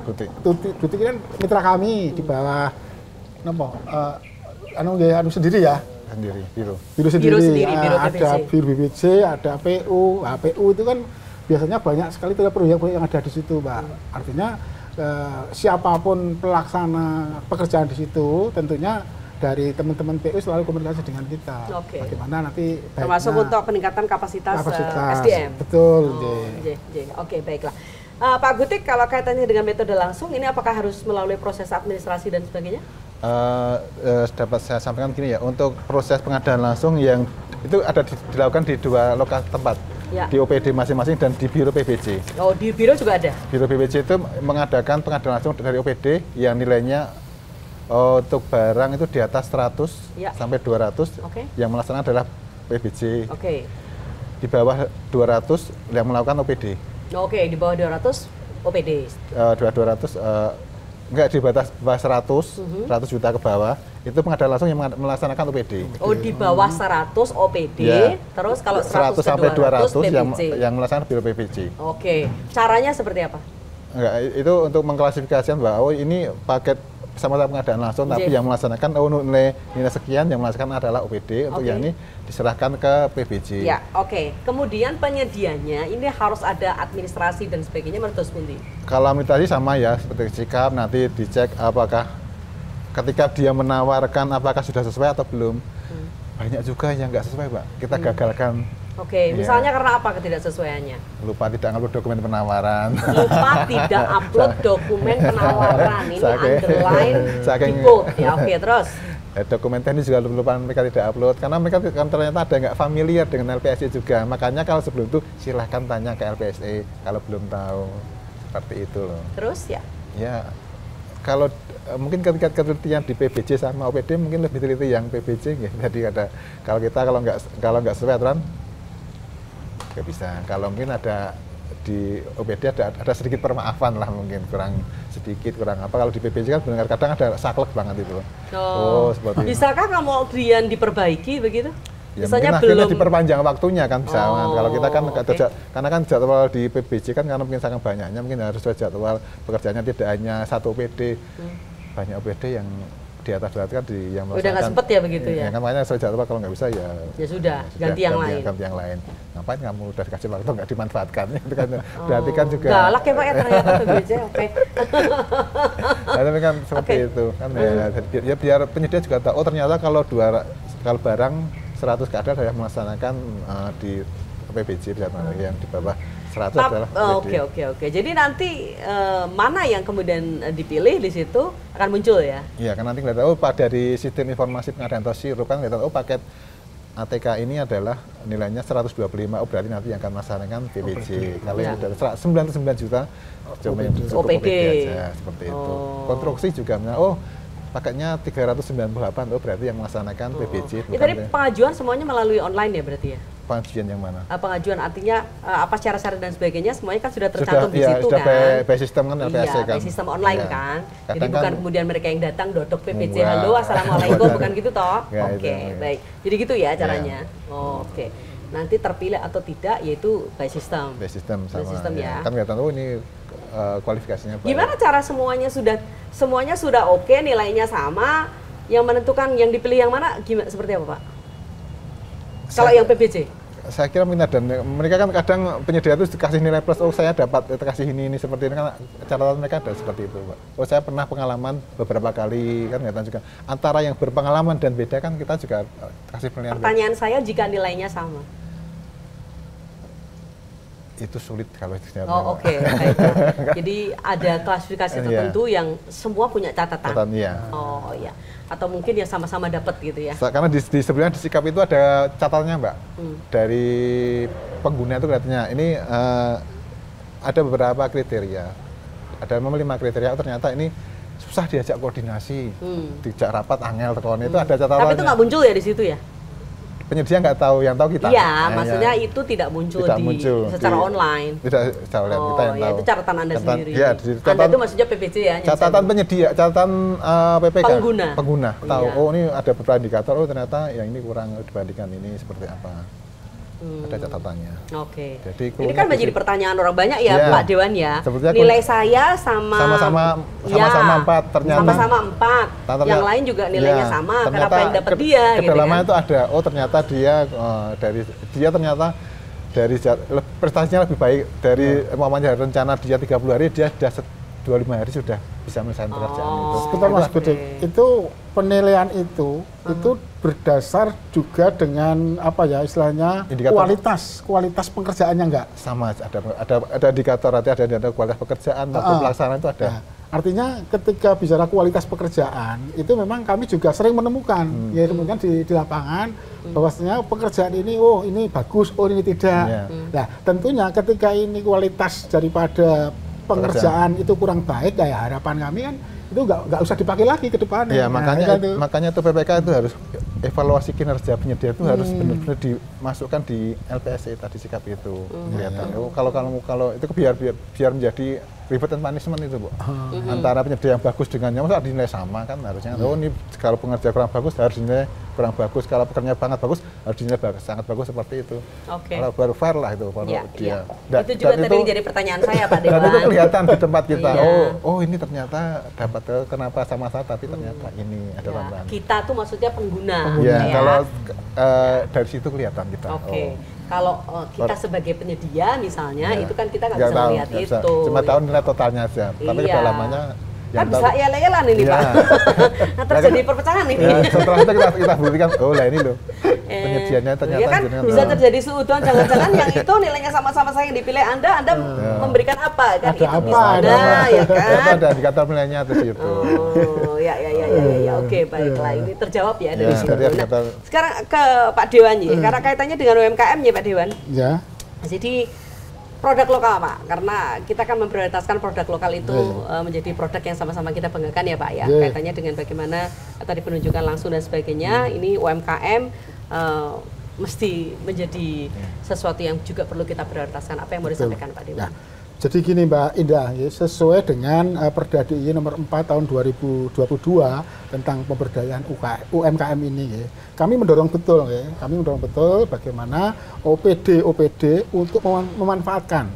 Tuti kan mitra kami di bawah sendiri ya. Biro sendiri. Ada Biro BPJ, ada PU. PU itu kan biasanya banyak sekali proyek-proyek yang ada di situ, Pak. Artinya siapapun pelaksana pekerjaan di situ, tentunya dari teman-teman PU selalu komunikasi dengan kita. Bagaimana nanti termasuk untuk peningkatan kapasitas SDM. Betul. Oke, baiklah. Pak Gutik, kalau kaitannya dengan metode langsung, ini apakah harus melalui proses administrasi dan sebagainya? Dapat saya sampaikan gini ya, untuk proses pengadaan langsung yang itu ada dilakukan di dua lokasi tempat. Di OPD masing-masing dan di Biro PBJ. Di Biro juga ada? Biro PBJ itu mengadakan pengadaan langsung dari OPD yang nilainya untuk barang itu di atas 100 sampai 200, yang melaksanakan adalah PBJ. Di bawah 200 yang melakukan OPD. Di bawah 200 OPD. 200 enggak, di batas bawah 100 juta ke bawah itu pengadaan langsung yang melaksanakan OPD. Di bawah 100 OPD, terus kalau 100 sampai 200 PBJ. yang melaksanakan Biro PBJ. Caranya seperti apa? Enggak, itu untuk mengklasifikasikan bahwa ini paket sama-sama pengadaan langsung, tapi yang melaksanakan nilai sekian yang melaksanakan adalah OPD, untuk yang ini diserahkan ke PBJ. Kemudian penyedianya ini harus ada administrasi dan sebagainya menurut Pundi? Kalau tadi sama ya, seperti sikap nanti dicek apakah ketika dia menawarkan apakah sudah sesuai atau belum. Banyak juga yang nggak sesuai, Pak. Kita gagalkan. Misalnya karena apa ketidaksesuaiannya? Lupa tidak upload dokumen penawaran. Lupa tidak upload dokumen penawaran. Ini underline, di-bold. Terus? Dokumen teknis juga lupa mereka tidak upload, karena mereka ternyata ada nggak familiar dengan LPSE juga. Makanya kalau sebelum itu silahkan tanya ke LPSE kalau belum tahu. Seperti itu loh. Terus ya kalau mungkin ketika ketelitian di PBJ sama OPD mungkin lebih teliti yang PBJ ya. Jadi kalau kita kalau nggak sesuai aturan nggak bisa. Kalau mungkin ada di OPD ada sedikit permaafan lah, mungkin kurang sedikit, kurang apa. Kalau di PBJ kan benar kadang ada saklek banget itu loh. Seperti bisakah kemudian diperbaiki begitu? Ya, misalnya belum diperpanjang waktunya kan bisa. Kalau kita kan karena kan jadwal di PBJ kan karena mungkin sangat banyaknya, mungkin harus jadwal pekerjaannya tidak hanya satu OPD, banyak OPD yang di atas berarti kan yang udah nggak sempet ya begitu ya. Kan makanya sesuai jadwal, kalau nggak bisa ya sudah ganti yang lain. Ganti yang lain. Ngapain kamu udah dikasih waktu nggak dimanfaatkan? Itu kan berarti kan juga galak ya Pak ya ternyata PBJ. Tapi kan seperti itu kan ya biar penyedia juga tahu ternyata kalau barang 100 keadaan saya melaksanakan di PBJ yang di bawah 100 adalah Oke. Jadi nanti mana yang kemudian dipilih di situ akan muncul ya? Iya, kan nanti kelihatan, dari sistem informasi pengadaan atau sirup kan kelihatan, paket ATK ini adalah nilainya 125, berarti nanti yang akan melaksanakan PPJ. Kalau yang sudah 99 juta, cuma yang OPD aja, seperti itu. Konstruksi juga, paketnya 398, berarti yang melaksanakan PPJ. Itu tadi pengajuan semuanya melalui online ya berarti ya? Pengajuan yang mana? Pengajuan artinya apa syarat-syarat dan sebagainya semuanya kan sudah tercantum di situ sudah kan? by sistem kan, LPSC kan. By sistem online kan. Jadi bukan kemudian mereka yang datang dodok PPJ, halo assalamualaikum, bukan gitu toh? Oke, baik. Jadi gitu ya caranya. Oke. Nanti terpilih atau tidak yaitu by system. By system sama. By system ya. Kan kelihatan ini kualifikasinya baik. Gimana cara semuanya sudah oke, nilainya sama, yang menentukan yang dipilih yang mana gimana, seperti apa Pak? Kalau yang PBJ? Saya kira minat, dan mereka kan kadang penyedia itu dikasih nilai plus, saya dapat kasih ini seperti ini kan, catatan mereka ada seperti itu Pak. Saya pernah pengalaman beberapa kali kan, kelihatan juga antara yang berpengalaman dan beda kan kita juga kasih penilaian. Pertanyaan saya jika nilainya sama? Itu sulit kalau itu. Oke. Jadi ada klasifikasi tertentu yang semua punya catatan. Oh iya. Atau mungkin ya sama-sama dapat gitu ya. Karena sebenarnya di sikap itu ada catatannya Mbak. Dari pengguna itu kelihatannya ini ada beberapa kriteria. Ada 5 kriteria, ternyata ini susah diajak koordinasi, diajak rapat angel terkon itu ada catatannya. Tapi itu nggak muncul ya di situ ya? Penyedia nggak tahu, yang tahu kita. Iya, maksudnya itu tidak muncul secara online. Tidak secara online, kita yang tahu. Itu catatan Anda sendiri. Iya, Anda itu maksudnya PPJ ya? Catatan penyedia, catatan PPK. Pengguna. Tahu, ini ada beberapa indikator, ternyata yang ini kurang dibandingkan ini seperti apa. Ada catatannya. Oke. Jadi ini kan menjadi pertanyaan orang banyak ya, Pak Dewan ya. Nilai saya sama-sama 4, ternyata sama-sama 4. Yang lain juga nilainya sama. Kenapa yang dapat dia? Kedalaman itu ada. Ternyata dia dari prestasinya lebih baik dari umpamanya rencana dia 30 hari, dia sudah 25 hari sudah bisa menyelesaikan pekerjaan itu. Sebentar Mas Budi, itu penilaian itu berdasar juga dengan apa ya istilahnya kualitas pekerjaannya enggak? Sama, ada indikator, ada kualitas pekerjaan, pelaksanaan itu ada. Artinya ketika bicara kualitas pekerjaan itu memang kami juga sering menemukan ya kemudian di lapangan bahwasanya pekerjaan ini ini bagus, ini tidak. Nah, tentunya ketika ini kualitas daripada pengerjaan itu kurang baik, ya harapan kami kan itu nggak usah dipakai lagi ke depan. Ya, makanya tuh PPK itu harus evaluasi kinerja penyedia itu harus benar-benar dimasukkan di LPSC tadi sikap itu. Kelihatan. Kalau itu biar menjadi ribet and punishment itu Bu. Antara penyedia yang bagus dengannya, masa dinilai sama kan harusnya. Ini kalau pengerja kurang bagus harus dinilai kurang bagus, kalau pekerja banget bagus harus dinilai sangat bagus, seperti itu. Kalau baru fair lah itu dia. Itu juga tadi jadi pertanyaan saya Pak Dewan. Dan itu kelihatan di tempat kita. Ini ternyata dapat kenapa sama saya tapi ternyata ini ada tambahan. Kita tuh maksudnya pengguna. Kalau dari situ kelihatan kita. Kalau kita sebagai penyedia misalnya, itu kan kita nggak bisa melihat itu. Cuma tahu nilai totalnya aja, tapi kedalamannya kan bisa yel-yelan ini Pak. Nah, terjadi perpecahan ini. Setelah itu kita buktikan, ini loh penyediaannya ternyata. Ya kan bisa terjadi suudon, jangan-jangan yang itu nilainya sama-sama saya yang dipilih Anda memberikan apa kan? Ada apa? Ya kan? Ada indikator nilainya di situ. Ya, oke, baiklah. Ini terjawab ya dari situ. Nah, sekarang ke Pak Dewan ya, karena kaitannya dengan UMKM ya Pak Dewan. Ya. Jadi produk lokal Pak, karena kita kan memprioritaskan produk lokal itu menjadi produk yang sama-sama kita banggakan ya Pak ya. Kaitannya dengan bagaimana tadi penunjukan langsung dan sebagainya, ini UMKM mesti menjadi sesuatu yang juga perlu kita prioritaskan. Apa yang mau disampaikan Pak Dewan? Jadi gini Mbak Indah, sesuai dengan Perda DIY nomor 4 tahun 2022 tentang pemberdayaan UMKM ini, kami mendorong betul bagaimana OPD untuk memanfaatkan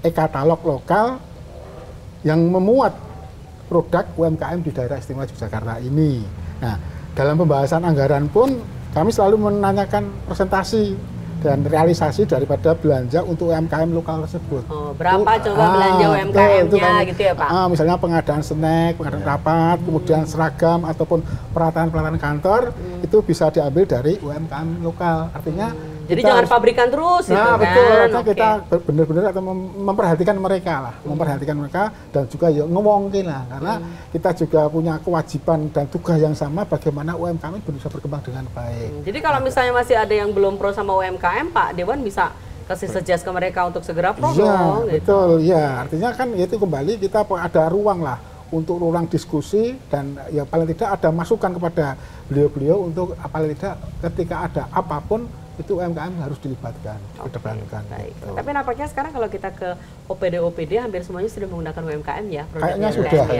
e-katalog lokal yang memuat produk UMKM di daerah istimewa Yogyakarta ini. Nah, dalam pembahasan anggaran pun kami selalu menanyakan presentasi dan realisasi daripada belanja untuk UMKM lokal tersebut. Oh, berapa coba belanja UMKM-nya gitu ya Pak? Misalnya pengadaan snack, pengadaan rapat, kemudian seragam ataupun peralatan kantor itu bisa diambil dari UMKM lokal. Artinya jadi jangan pabrikan terus gitu kan. Betul, kita benar-benar atau memperhatikan mereka lah, memperhatikan mereka dan juga ya ngomongin lah, karena kita juga punya kewajiban dan tugas yang sama bagaimana UMKM bisa berkembang dengan baik. Jadi kalau misalnya masih ada yang belum pro sama UMKM, Pak Dewan bisa kasih suggest ke mereka untuk segera pro dong. Iya, betul, ya. Artinya kan itu kembali kita ada ruang lah untuk ruang diskusi dan ya paling tidak ada masukan kepada beliau-beliau untuk paling tidak ketika ada apapun itu UMKM harus dilibatkan, kedepankan. Gitu. Tapi nampaknya sekarang kalau kita ke OPD hampir semuanya sudah menggunakan UMKM ya, kayaknya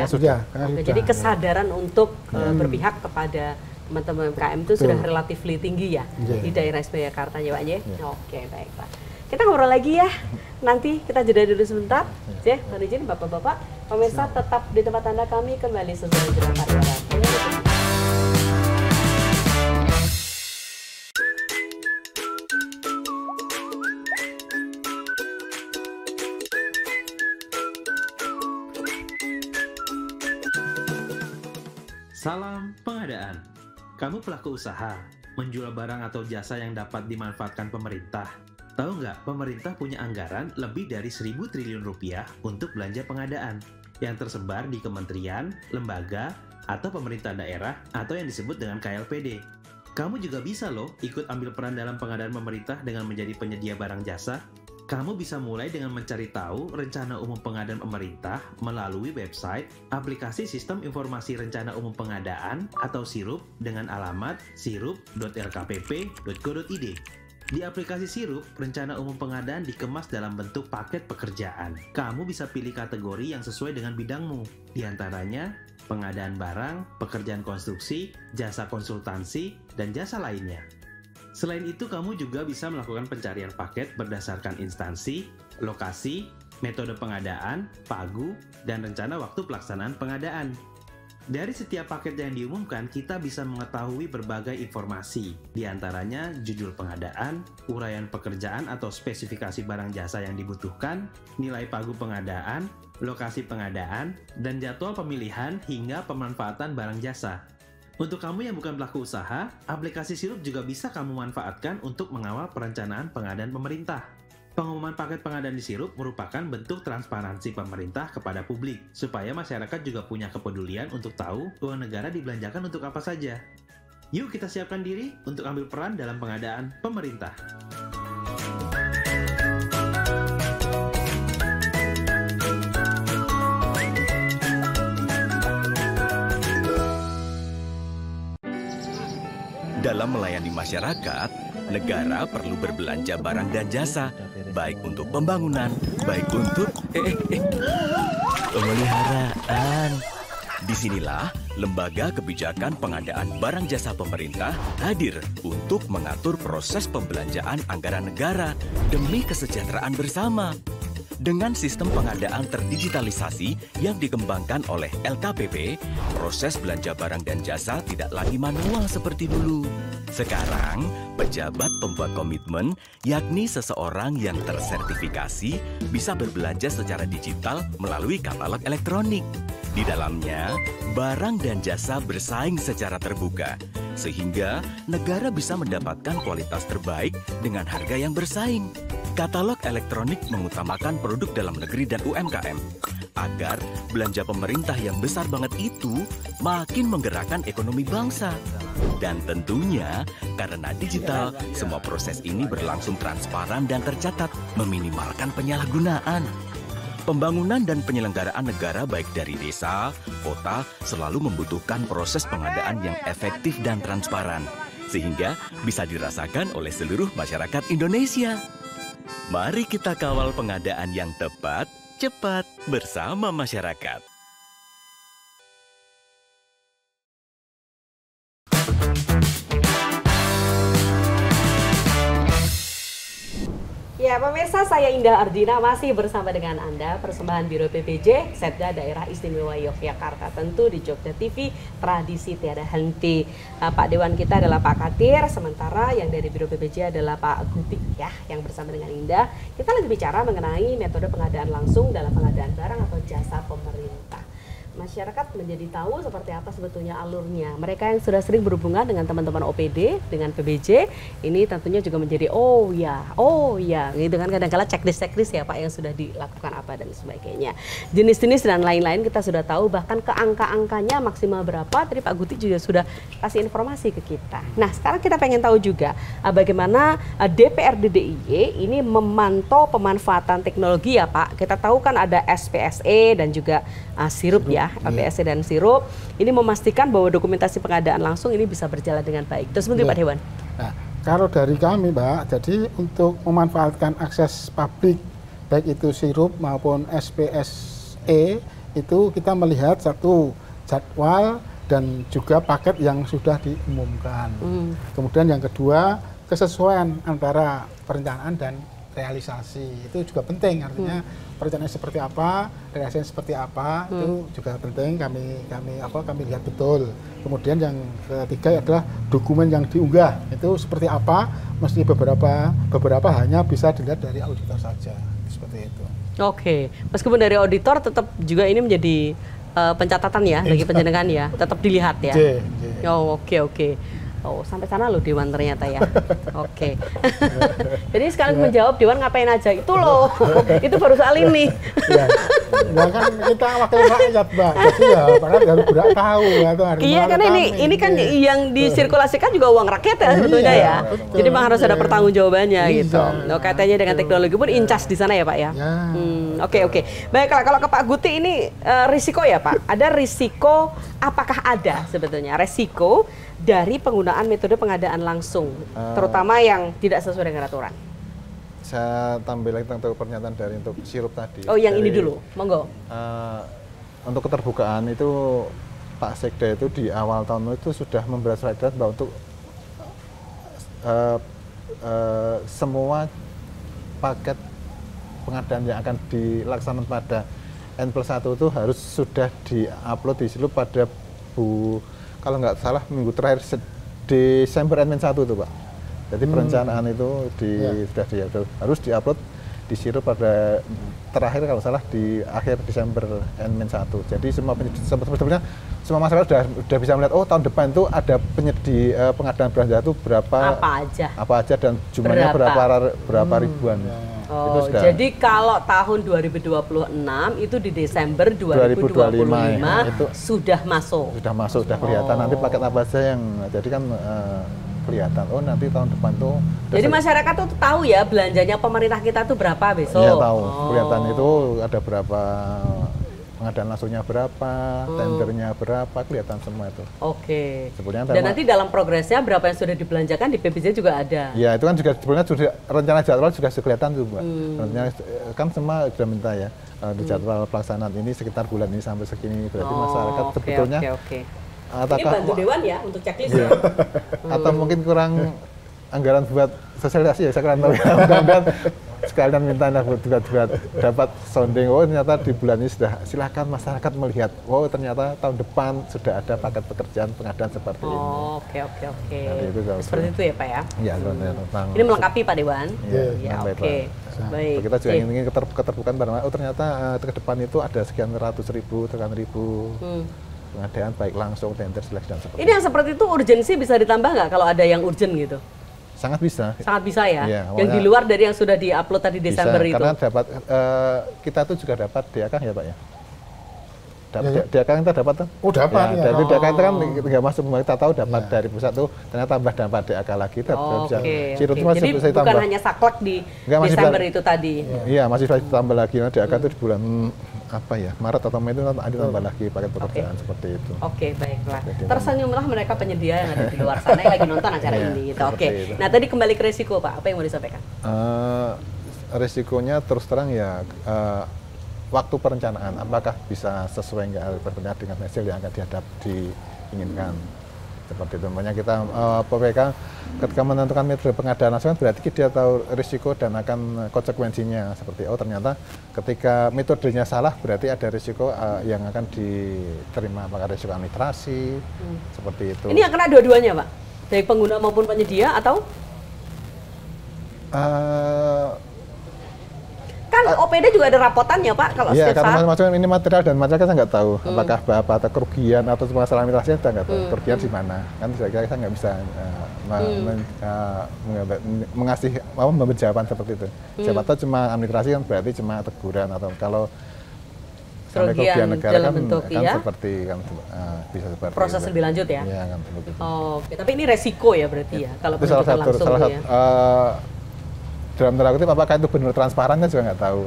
sudah. Jadi kesadaran untuk berpihak kepada teman-teman UMKM itu sudah relatif tinggi ya di daerah Jakarta ya Pak ya. Oke, baik Pak. Kita ngobrol lagi ya. Nanti kita jeda dulu sebentar. Ya, mohon izin Bapak-bapak, pemirsa tetap di tempat Anda, kami kembali sesuai dengan pariwara. Salam pengadaan. Kamu pelaku usaha, menjual barang atau jasa yang dapat dimanfaatkan pemerintah. Tahu nggak, pemerintah punya anggaran lebih dari 1.000 triliun rupiah untuk belanja pengadaan yang tersebar di kementerian, lembaga, atau pemerintah daerah atau yang disebut dengan KLPD. Kamu juga bisa loh ikut ambil peran dalam pengadaan pemerintah dengan menjadi penyedia barang jasa. Kamu bisa mulai dengan mencari tahu rencana umum pengadaan pemerintah melalui website aplikasi Sistem Informasi Rencana Umum Pengadaan atau SIRUP dengan alamat sirup.lkpp.go.id. Di aplikasi SIRUP, rencana umum pengadaan dikemas dalam bentuk paket pekerjaan. Kamu bisa pilih kategori yang sesuai dengan bidangmu, di antaranya pengadaan barang, pekerjaan konstruksi, jasa konsultansi, dan jasa lainnya. Selain itu, kamu juga bisa melakukan pencarian paket berdasarkan instansi, lokasi, metode pengadaan, pagu, dan rencana waktu pelaksanaan pengadaan. Dari setiap paket yang diumumkan, kita bisa mengetahui berbagai informasi, di antaranya judul pengadaan, uraian pekerjaan atau spesifikasi barang jasa yang dibutuhkan, nilai pagu pengadaan, lokasi pengadaan, dan jadwal pemilihan hingga pemanfaatan barang jasa. Untuk kamu yang bukan pelaku usaha, aplikasi SIRUP juga bisa kamu manfaatkan untuk mengawal perencanaan pengadaan pemerintah. Pengumuman paket pengadaan di SIRUP merupakan bentuk transparansi pemerintah kepada publik, supaya masyarakat juga punya kepedulian untuk tahu uang negara dibelanjakan untuk apa saja. Yuk kita siapkan diri untuk ambil peran dalam pengadaan pemerintah. Dalam melayani masyarakat, negara perlu berbelanja barang dan jasa, baik untuk pembangunan, baik untuk pemeliharaan. Disinilah Lembaga Kebijakan Pengadaan Barang Jasa Pemerintah hadir untuk mengatur proses pembelanjaan anggaran negara demi kesejahteraan bersama. Dengan sistem pengadaan terdigitalisasi yang dikembangkan oleh LKPP, proses belanja barang dan jasa tidak lagi manual seperti dulu. Sekarang, pejabat pembuat komitmen, yakni seseorang yang tersertifikasi, bisa berbelanja secara digital melalui katalog elektronik. Di dalamnya, barang dan jasa bersaing secara terbuka, sehingga negara bisa mendapatkan kualitas terbaik dengan harga yang bersaing. Katalog elektronik mengutamakan produk dalam negeri dan UMKM, agar belanja pemerintah yang besar banget itu makin menggerakkan ekonomi bangsa. Dan tentunya, karena digital, semua proses ini berlangsung transparan dan tercatat, meminimalkan penyalahgunaan. Pembangunan dan penyelenggaraan negara baik dari desa, kota, selalu membutuhkan proses pengadaan yang efektif dan transparan, sehingga bisa dirasakan oleh seluruh masyarakat Indonesia. Mari kita kawal pengadaan yang tepat, cepat, bersama masyarakat. Ya, Ya, pemirsa, saya Indah Ardina masih bersama dengan Anda, persembahan Biro PPJ, Setda Daerah Istimewa Yogyakarta, tentu di Jogja TV, tradisi tiada henti. Pak Dewan kita adalah Pak Katir, sementara yang dari Biro PPJ adalah Pak Guti ya, yang bersama dengan Indah. Kita lagi bicara mengenai metode pengadaan langsung dalam pengadaan barang atau jasa pemerintah. Masyarakat menjadi tahu seperti apa sebetulnya alurnya. Mereka yang sudah sering berhubungan dengan teman-teman OPD, dengan PBJ, ini tentunya juga menjadi oh ya, gitu kan, kadang-kala checklist ya Pak yang sudah dilakukan apa dan sebagainya. Jenis-jenis dan lain-lain kita sudah tahu, bahkan ke angka-angkanya maksimal berapa, tadi Pak Guti juga sudah kasih informasi ke kita. Nah, sekarang kita pengen tahu juga bagaimana DPRD DIY ini memantau pemanfaatan teknologi ya Pak. Kita tahu kan ada SPSE dan juga sirup ya, APSC dan sirup, ini memastikan bahwa dokumentasi pengadaan langsung ini bisa berjalan dengan baik. Terus mungkin Pak Dewan. Nah, kalau dari kami Mbak, jadi untuk memanfaatkan akses publik, baik itu sirup maupun SPSE, itu kita melihat satu jadwal dan juga paket yang sudah diumumkan. Kemudian yang kedua, kesesuaian antara perencanaan dan realisasi, itu juga penting, artinya perencanaan seperti apa, realisasi seperti apa, itu juga penting kami lihat betul. Kemudian yang ketiga adalah dokumen yang diunggah itu seperti apa, mesti beberapa hanya bisa dilihat dari auditor saja, seperti itu. Oke, meskipun dari auditor tetap juga ini menjadi pencatatan ya bagi penjenengan ya, tetap dilihat ya. Oh, oke. Oh, sampai sana loh Dewan ternyata ya. Oke. Jadi sekali menjawab Dewan ngapain aja itu loh. Itu baru soal ini. Ya kan kita wakil rakyat, Mbak. Jadi ya padahal harus berak tahu atau hari. Iya, karena ini kan yang disirkulasikan juga uang rakyat ya sebetulnya ya. Betul. Jadi memang harus ada pertanggungjawabannya gitu. Kaitannya dengan teknologi pun incas di sana ya Pak ya. Oke. Baiklah, kalau ke Pak Guti ini risiko ya Pak. Ada risiko, apakah ada sebetulnya resiko dari penggunaan metode pengadaan langsung, terutama yang tidak sesuai dengan aturan? Saya tambah lagi tentang pernyataan dari untuk sirup tadi. Oh, yang ini dulu, monggo. Untuk keterbukaan itu Pak Sekda itu di awal tahun itu sudah memberi surat edaran bahwa untuk semua paket pengadaan yang akan dilaksanakan pada N+1 itu harus sudah di-upload di sirup pada kalau nggak salah minggu terakhir Desember N-1 itu Pak. Jadi perencanaan itu sudah harus diupload di sirup pada terakhir kalau salah di akhir Desember N-1. Jadi sebetulnya semua masyarakat sudah bisa melihat tahun depan itu ada pengadaan belanja itu berapa apa aja dan jumlahnya berapa ribuan. Oh, jadi kalau tahun 2026 itu di Desember 2025 itu sudah masuk. Sudah kelihatan nanti paket apa aja yang jadi kan kelihatan. Oh, nanti tahun depan tuh. Jadi masyarakat tuh tahu ya belanjanya pemerintah kita tuh berapa besok. Iya, tahu. Kelihatan itu ada berapa pengadaan langsungnya berapa, tendernya berapa, kelihatan semua itu. Oke. Dan nanti dalam progresnya berapa yang sudah dibelanjakan di PPJ juga ada. Ya, itu kan juga sebenarnya sudah rencana jadwal juga kelihatan tuh, Mbak. Rencana kan semua sudah minta ya di jadwal pelaksanaan ini sekitar bulan ini sampai segini, berarti masyarakat sebetulnya. Ini bantu Dewan ya untuk checklist ya. Atau mungkin kurang anggaran buat sosialisasi ya, saya kurang tahu ya. Mudah-mudahan sekalian minta juga dapat sounding, ternyata di bulan ini sudah, silakan masyarakat melihat, ternyata tahun depan sudah ada paket pekerjaan pengadaan seperti ini. Oke. Nah, seperti itu ya Pak ya? Iya, tentang ini melengkapi Pak Dewan? Iya, oke. Baik. Kita juga ingin keterbukaan barang, ternyata ke depan itu ada sekian ratus ribu pengadaan baik langsung, tender, seleksi dan seperti itu. Ini yang seperti itu urgensi bisa ditambah nggak kalau ada yang urgent gitu? Sangat bisa ya, yang di luar dari yang sudah diupload tadi Desember itu. Karena dapat kita tuh juga dapat DAK ya Pak ya. DAK kita dapat tuh. Oh, dapat ya. Dari DAK itu kan nggak masuk, kita tahu dapat dari pusat tuh, ternyata dapat DAK lagi. Jadi bukan hanya saklek di Desember itu tadi. Iya, masih bisa ditambah lagi. DAK itu di bulan Maret atau Mei itu ada tambah lagi paket pekerjaan seperti itu. Oke, baiklah. Tersenyumlah mereka penyedia yang ada di luar sana yang lagi nonton acara ini gitu. Oke. Nah, tadi kembali ke risiko Pak, apa yang mau disampaikan? Risikonya terus terang ya waktu perencanaan, apakah bisa sesuai nggak dengan hasil yang akan diinginkan. Seperti itu. Makanya kita PPK ketika menentukan metode pengadaan langsung berarti dia tahu risiko dan akan konsekuensinya seperti ternyata ketika metodenya salah berarti ada risiko yang akan diterima, apakah risiko administrasi seperti itu. Ini yang kena dua-duanya Pak, baik pengguna maupun penyedia atau? Kan OPD juga ada rapotannya Pak kalau ya, setiap karena saat. macam ini material dan masyarakat saya nggak tahu apakah apa atau kerugian atau masalah administrasi saya nggak tahu kerugian di mana kan saya nggak bisa mengasih memberi jawaban seperti itu. Siapa tahu cuma administrasi kan berarti cuma teguran atau kalau kerugian negara kan, seperti kan bisa seperti proses lebih lanjut ya. Iya kan seperti itu. Oke, tapi ini resiko ya berarti ya kalau salah satu ya. Dalam tanda kutip apakah itu benar transparan kan juga nggak tahu,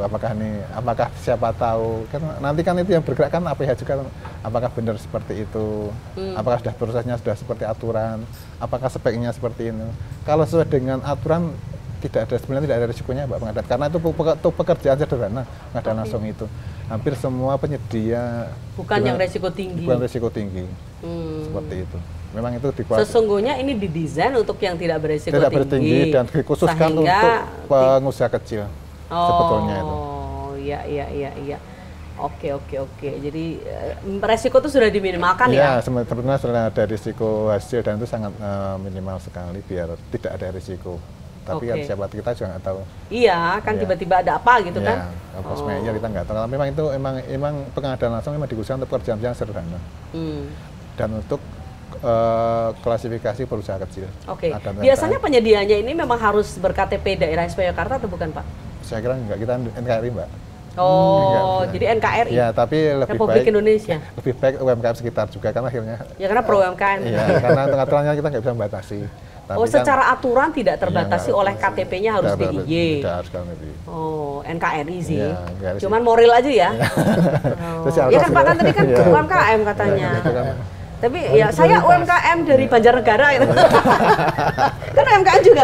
apakah siapa tahu kan nanti kan itu yang bergerak kan APH juga, apakah benar seperti itu, apakah sudah prosesnya sudah seperti aturan, apakah speknya seperti ini. Kalau sesuai dengan aturan sebenarnya tidak ada risikonya Mbak pengadaan, karena itu pekerjaan sederhana pengadaan langsung itu hampir semua penyedia bukan yang risiko tinggi, seperti itu. Memang itu sesungguhnya ini didesain untuk yang tidak berisiko tinggi dan dikhususkan untuk pengusaha kecil sebetulnya itu. Oh iya. Oke. Jadi resiko itu sudah diminimalkan ya? Ya, sebenarnya sudah ada risiko hasil dan itu sangat minimal sekali biar tidak ada risiko. Tapi kan siapa kita juga nggak tahu. Iya, kan tiba-tiba ada apa gitu kan? Iya, kita nggak tahu. Karena memang itu emang pengadaan langsung memang dikhususkan untuk pekerjaan yang sederhana dan untuk klasifikasi perusahaan kecil. Oke. Biasanya penyediaannya ini memang harus ber-KTP daerah istimewa Yogyakarta atau bukan Pak? Saya kira enggak, kita NKRI Mbak. Oh, jadi NKRI. Ya, tapi lebih Republik Indonesia. Lebih baik UMKM sekitar juga kan akhirnya. Ya karena pro UMKM. Iya, karena aturannya kita nggak bisa membatasi. Tapi secara aturan tidak terbatasi oleh KTP-nya harus DIY. Oh, NKRI sih. Cuman moral aja ya. Ya kan Pak kan tadi kan UMKM katanya. Tapi ya saya UMKM dari Banjarnegara itu. Kan UMKM juga.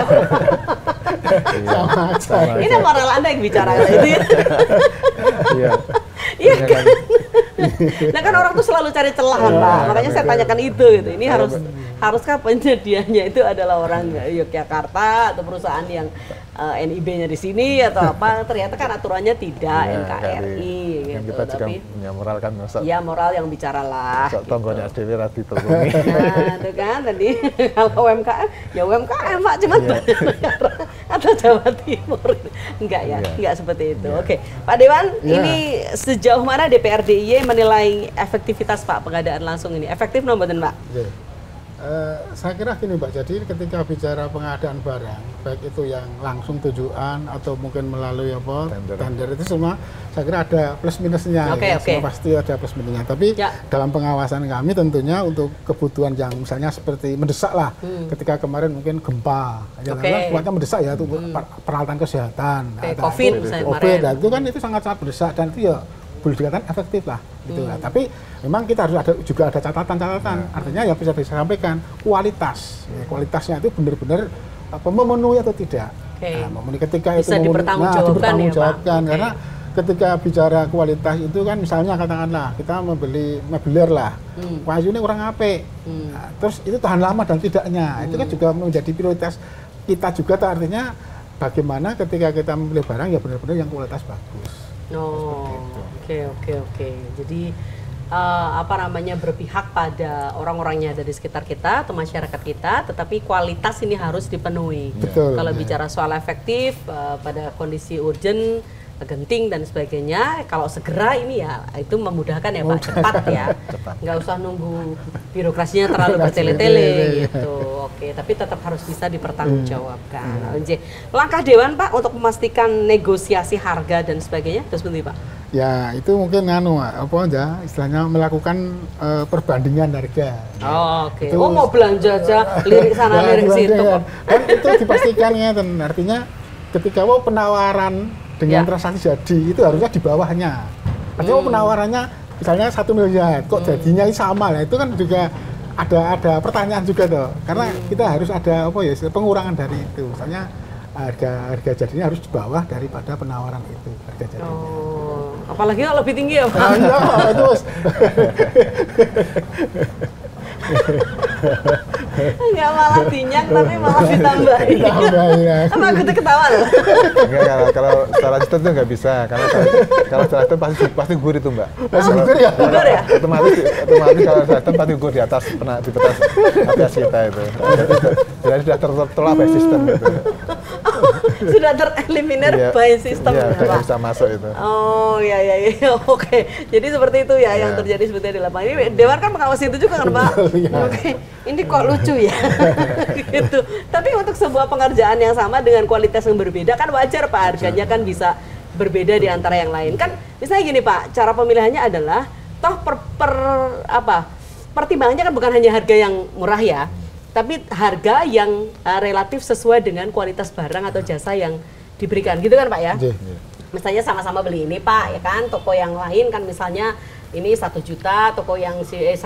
Ini moral Anda yang bicara itu. Iya kan. Nah kan orang tuh selalu cari celah kan Pak. Makanya saya tanyakan itu gitu. Ini haruskah penyedianya itu adalah orang Yogyakarta atau perusahaan yang NIB-nya di sini atau apa? Ternyata kan aturannya tidak NKRI gitu. Kita juga punya moral kan. Iya, moral yang bicara lah. Tonggolnya Dewi Rati Tulungi. Nah, itu kan tadi kalau UMKM ya UMKM Pak cuma atau Jawa Timur. Enggak ya, enggak seperti itu. Oke, Pak Dewan, ini sejauh mana DPR DIY menilai efektivitas Pak pengadaan langsung ini? Efektif no mboten Pak? Saya kira gini Mbak, jadi ketika bicara pengadaan barang, baik itu yang langsung tujuan atau mungkin melalui tender itu semua, saya kira ada plus minusnya. Semua pasti ada plus minusnya. Tapi dalam pengawasan kami tentunya untuk kebutuhan yang misalnya seperti mendesak lah, ketika kemarin mungkin gempa, buatnya mendesak ya, itu peralatan kesehatan, COVID itu kan itu sangat-sangat mendesak dan itu ya boleh dikatakan efektif lah gitu lah. Tapi memang kita harus juga ada catatan-catatan. Artinya yang bisa disampaikan kualitasnya itu benar-benar memenuhi atau tidak. Memenuhi ketika bisa itu dipertanggungjawabkan karena ketika bicara kualitas itu kan misalnya katakanlah kita membeli meubilir lah, wayune kurang apik. Terus itu tahan lama dan tidaknya. Itu kan juga menjadi prioritas kita juga, artinya bagaimana ketika kita membeli barang ya benar-benar yang kualitas bagus. Oke. Jadi berpihak pada orang-orangnya dari sekitar kita atau masyarakat kita, tetapi kualitas ini harus dipenuhi. Kalau bicara soal efektif pada kondisi urgent, genting dan sebagainya, kalau segera ini ya itu memudahkan ya Pak, cepat ya, nggak usah nunggu birokrasinya terlalu bertele-tele gitu. Oke, tapi tetap harus bisa dipertanggungjawabkan. Langkah Dewan Pak untuk memastikan negosiasi harga dan sebagainya terus seperti Pak? Ya itu mungkin istilahnya melakukan perbandingan harga. Oke. Mau belanja aja lirik sana lirik situ. Dan itu dipastikan ya, dan artinya ketika penawaran dengan transaksi jadi itu harusnya di bawahnya. Artinya penawarannya misalnya 1 miliar, kok jadinya sama lah, itu kan juga ada pertanyaan juga tuh. Karena kita harus ada pengurangan dari itu. Misalnya harga jadinya harus di bawah daripada penawaran itu harga jadinya. Apalagi kalau lebih tinggi ya Pak. Enggak malah dinyak tapi malah ditambahin. Ya. Apa aku tuh ketawa loh? Enggak, kalau secara sistem itu nggak bisa, karena kalau secara sistem pasti gugur itu Mbak. Gugur ya? Gugur ya? Otomatis kalau secara sistem pasti gugur di atas atas kita itu. Jadi sudah tertolak by sistem itu. Sudah tereliminir by sistem. Iya, nggak bisa masuk itu. Oh ya. Oke. Jadi seperti itu ya yang terjadi sebetulnya di lapangan. Ini Dewan kan mengawasi itu juga kan Pak? Oke. Ini kok lucu ya? Gitu. Tapi untuk sebuah pengerjaan yang sama dengan kualitas yang berbeda kan wajar Pak, harganya kan bisa berbeda di antara yang lain. Kan misalnya gini Pak, cara pemilihannya adalah toh pertimbangannya kan bukan hanya harga yang murah ya, tapi harga yang relatif sesuai dengan kualitas barang atau jasa yang diberikan, gitu kan Pak ya? Misalnya sama-sama beli ini Pak, ya kan? Toko yang lain kan misalnya ini 1 juta, toko yang 100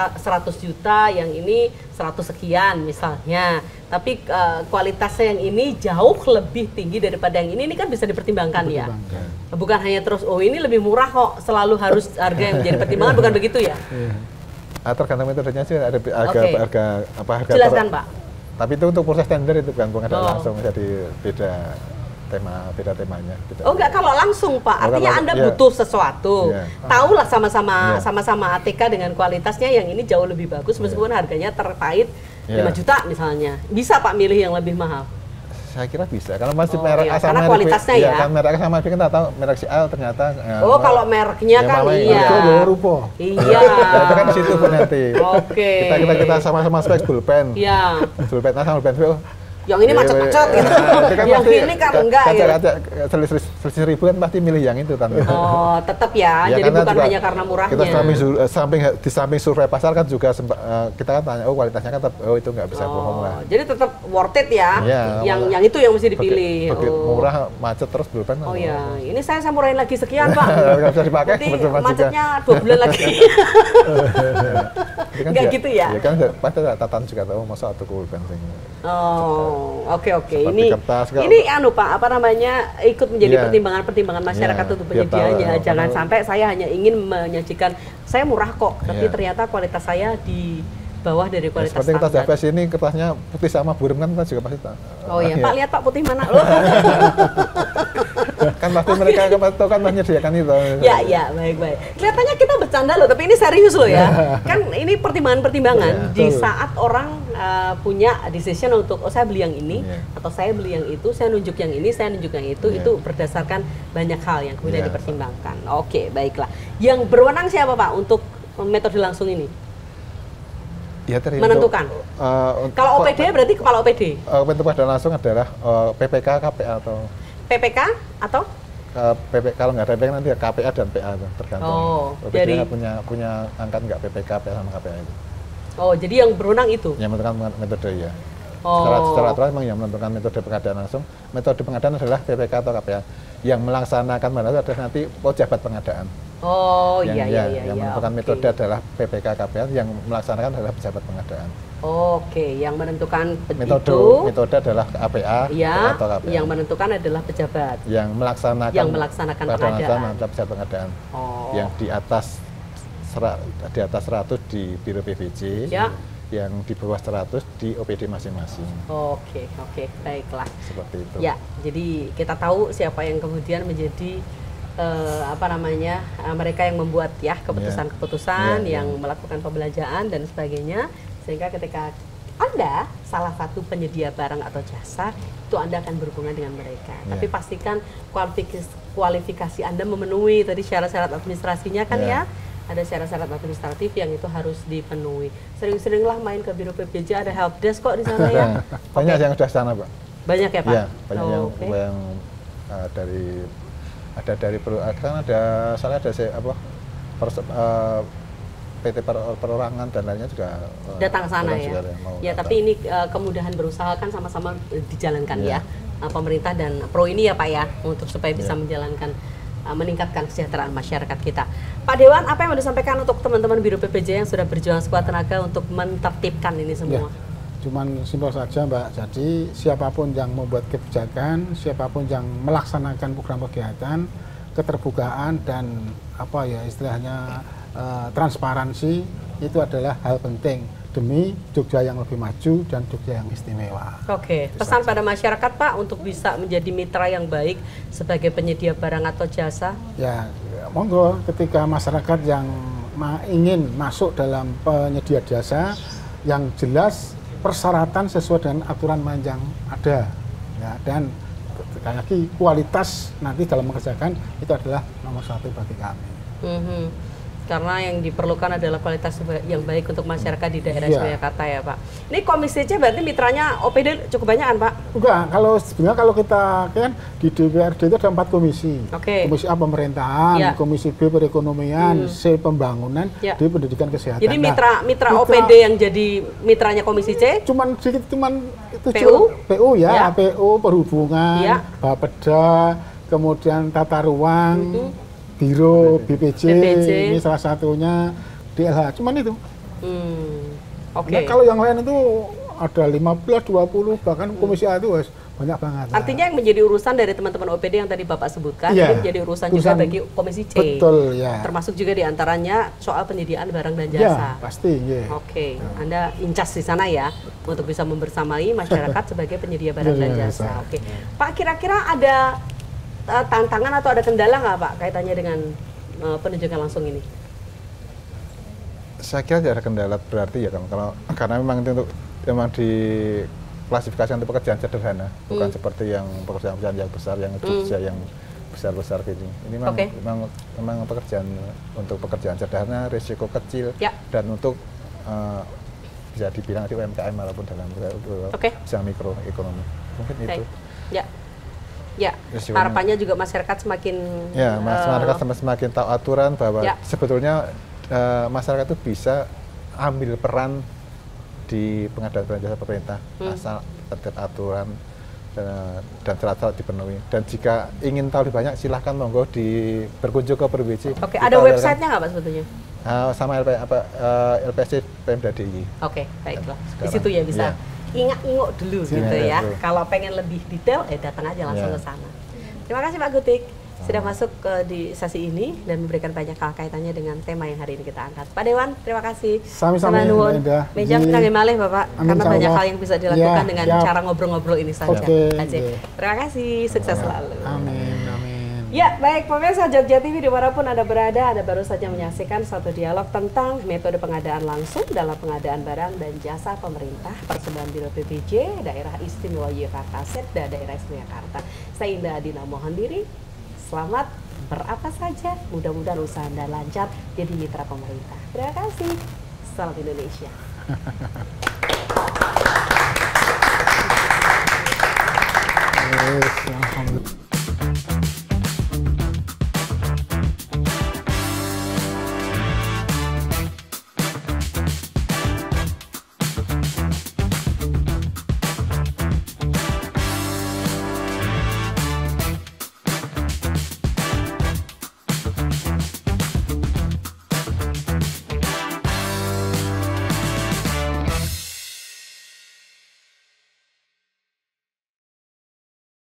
juta, yang ini 100 sekian misalnya. Tapi kualitasnya yang ini jauh lebih tinggi daripada yang ini kan bisa dipertimbangkan ya. Bukan hanya terus, oh ini lebih murah kok, selalu harus harga yang menjadi pertimbangan, bukan begitu ya? Tergantung metodenya sih, ada harga. Jelaskan Pak. Tapi itu untuk proses tender itu kan pengadaan langsung, jadi beda temanya. Oh enggak, kalau langsung Pak, artinya Anda butuh sesuatu, tahulah sama-sama ATK dengan kualitasnya yang ini jauh lebih bagus meskipun harganya terkait 5 juta misalnya. Bisa Pak milih yang lebih mahal? Saya kira bisa, karena masih merek A sama karena merek kualitasnya B, ya. Kan merek A sama B kita tahu merek si A ternyata. Kalau mereknya kan iya. Iya. Itu kan di situ Bu nanti. Oke. Kita sama-sama spek pulpen. Iya. Pulpen A sama pulpen B. Yang ini macet-macet gitu. Yang ini kan enggak ya. Selisih ribu kan pasti milih yang itu Tante. Oh, tetap ya. Jadi bukan hanya karena murahnya. Kita di samping survei pasar kan juga kita kan tanya, oh kualitasnya kan itu nggak bisa bohong lah. Jadi tetap worth it ya. Yang itu yang mesti dipilih. Murah, macet terus pulpen. Oh ya, ini saya murahin lagi sekian Pak. Nggak bisa dipakai. Nanti macetnya 2 bulan lagi. Enggak gitu ya? Ya kan pasti tatan juga tahu masa atau pulpen. Oke. Ini Pak, ikut menjadi pertimbangan masyarakat untuk penyediaannya. Jangan sampai saya hanya ingin menyajikan saya murah kok, tapi ternyata kualitas saya di bawah dari kualitas seperti standar. Seperti kertas ini kertasnya putih sama buram kan kita juga pasti tahu. Oh iya, Pak lihat Pak putih mana? Kan pasti mereka kan menyediakan itu. Ya, baik. Kelihatannya kita bercanda loh, tapi ini serius loh ya. Kan ini pertimbangan-pertimbangan di saat orang punya decision untuk saya beli yang ini atau saya beli yang itu, saya nunjuk yang ini, saya nunjuk yang itu berdasarkan banyak hal yang kemudian dipertimbangkan. Oke, baiklah. Yang berwenang siapa Pak untuk metode langsung ini? Ya, menentukan. Kalau OPD berarti kepala OPD. Untuk pada langsung adalah PPK, KPA atau PPK atau kalau nggak ada PPK nanti KPA dan PA tergantung. Jadi punya angkat nggak PPK, PA sama KPA itu. Oh, jadi yang berwenang itu? Yang menentukan metode ya. Secara aturan memang yang menentukan metode pengadaan langsung. Metode pengadaan adalah PPK atau KPA. Yang melaksanakan adalah nanti pejabat pengadaan. Oh iya. Yang menentukan metode adalah PPK KPA, yang melaksanakan adalah pejabat pengadaan. Oke, yang menentukan metode adalah KPA atau KPA. Yang menentukan adalah pejabat. Yang melaksanakan pengadaan adalah pejabat pengadaan. Yang di atas 100 di Biro PBJ. Yang di bawah 100 di OPD masing-masing. Oke, baiklah. Seperti itu. Ya, jadi kita tahu siapa yang kemudian menjadi mereka yang membuat ya keputusan-keputusan yang melakukan pembelanjaan dan sebagainya, sehingga ketika Anda salah satu penyedia barang atau jasa itu Anda akan berhubungan dengan mereka. Tapi pastikan kualifikasi Anda memenuhi tadi syarat-syarat administrasinya kan ya. Ada syarat-syarat administratif yang itu harus dipenuhi. Sering-seringlah main ke Biro PBJ, ada help desk kok di sana ya. Banyak yang sudah sana Pak. Banyak ya Pak? Iya, banyak yang dari PT perorangan dan lainnya juga datang sana ya. Ya, tapi ini kemudahan berusaha kan sama-sama dijalankan ya. Pemerintah dan Pro ini ya Pak ya, untuk supaya bisa meningkatkan kesejahteraan masyarakat kita. Pak Dewan, apa yang mau disampaikan untuk teman-teman Biro PBJ yang sudah berjuang sekuat tenaga untuk mentertibkan ini semua? Cuman simpel saja Mbak, jadi siapapun yang membuat kebijakan, siapapun yang melaksanakan program kegiatan, keterbukaan dan istilahnya transparansi itu adalah hal penting. demi Jogja yang lebih maju dan Jogja yang istimewa. Oke, pesan pada masyarakat Pak untuk bisa menjadi mitra yang baik sebagai penyedia barang atau jasa? Ya, monggo ketika masyarakat yang ingin masuk dalam penyedia jasa yang jelas persyaratan sesuai dengan aturan main yang ada, ya, dan sekali lagi kualitas nanti dalam mengerjakan itu adalah nomor satu bagi kami. Karena yang diperlukan adalah kualitas yang baik untuk masyarakat di daerah Iya. Surakarta ya Pak. Ini Komisi C berarti mitranya OPD cukup banyak kan Pak? Enggak, kalau sebenarnya kalau kita kan di DPRD itu ada 4 komisi. Oke. Komisi A pemerintahan, Ya. Komisi B perekonomian, C pembangunan, Ya. D pendidikan kesehatan. Jadi Nah, mitra OPD yang jadi mitranya Komisi C? cuman PU? PU ya, Ya. PU perhubungan, Ya. Bapeda, kemudian tata ruang, Biro, BPJ, ini salah satunya, DLH, cuman itu. Oke. Nah, kalau yang lain itu ada 15, 20, bahkan Komisi A itu banyak banget. Artinya yang menjadi urusan dari teman-teman OPD yang tadi Bapak sebutkan, Iya. ini menjadi urusan juga bagi Komisi C. Betul, ya. Termasuk juga diantaranya soal penyediaan barang dan Ya, jasa. pasti, ya. Oke, Anda incas di sana ya untuk bisa membersamai masyarakat sebagai penyedia barang dan Iya, jasa. iya. Oke, Pak, kira-kira ada tantangan atau ada kendala nggak Pak kaitannya dengan penunjukan langsung ini? Saya kira tidak ada kendala berarti ya kan, karena memang itu untuk memang di klasifikasi untuk pekerjaan sederhana, bukan seperti yang pekerjaan-pekerjaan yang besar, yang Jogja yang besar-besar gini. Ini memang pekerjaan untuk pekerjaan sederhana, risiko kecil, dan untuk bisa dibilang di UMKM walaupun dalam usaha mikroekonomi. Mungkin itu. Ya, harapannya juga masyarakat semakin masyarakat semakin tahu aturan bahwa sebetulnya masyarakat itu bisa ambil peran di pengadaan barang jasa pemerintah asal tertib aturan dan syarat-syarat dipenuhi. Dan jika ingin tahu lebih banyak, silahkan monggo berkunjung ke PBJ. Oke, ada websitenya nggak Pak sebetulnya? Sama LPSC Pemda DIY. Oke, baiklah. Di situ ya bisa. Ingok dulu gitu ya. Kalau pengen lebih detail, datang aja langsung ke sana. Terima kasih Pak Gutik sudah masuk di sesi ini dan memberikan banyak hal kaitannya dengan tema yang hari ini kita angkat. Pak Dewan, terima kasih. Sami-sami, Mejang kita malih Bapak, karena banyak hal yang bisa dilakukan dengan cara ngobrol-ngobrol ini saja. Terima kasih, sukses selalu. Amin. Ya, baik pemirsa Jogja TV dimanapun Anda berada, Anda baru saja menyaksikan suatu dialog tentang metode pengadaan langsung dalam pengadaan barang dan jasa pemerintah persembahan Biro PBJ Daerah Istimewa Yogyakarta Setda Daerah Istimewa Yogyakarta. Saya Indah Adina mohon diri. Selamat berapa saja, mudah-mudahan usaha Anda lancar jadi mitra pemerintah. Terima kasih. Salam Indonesia. Alhamdulillah.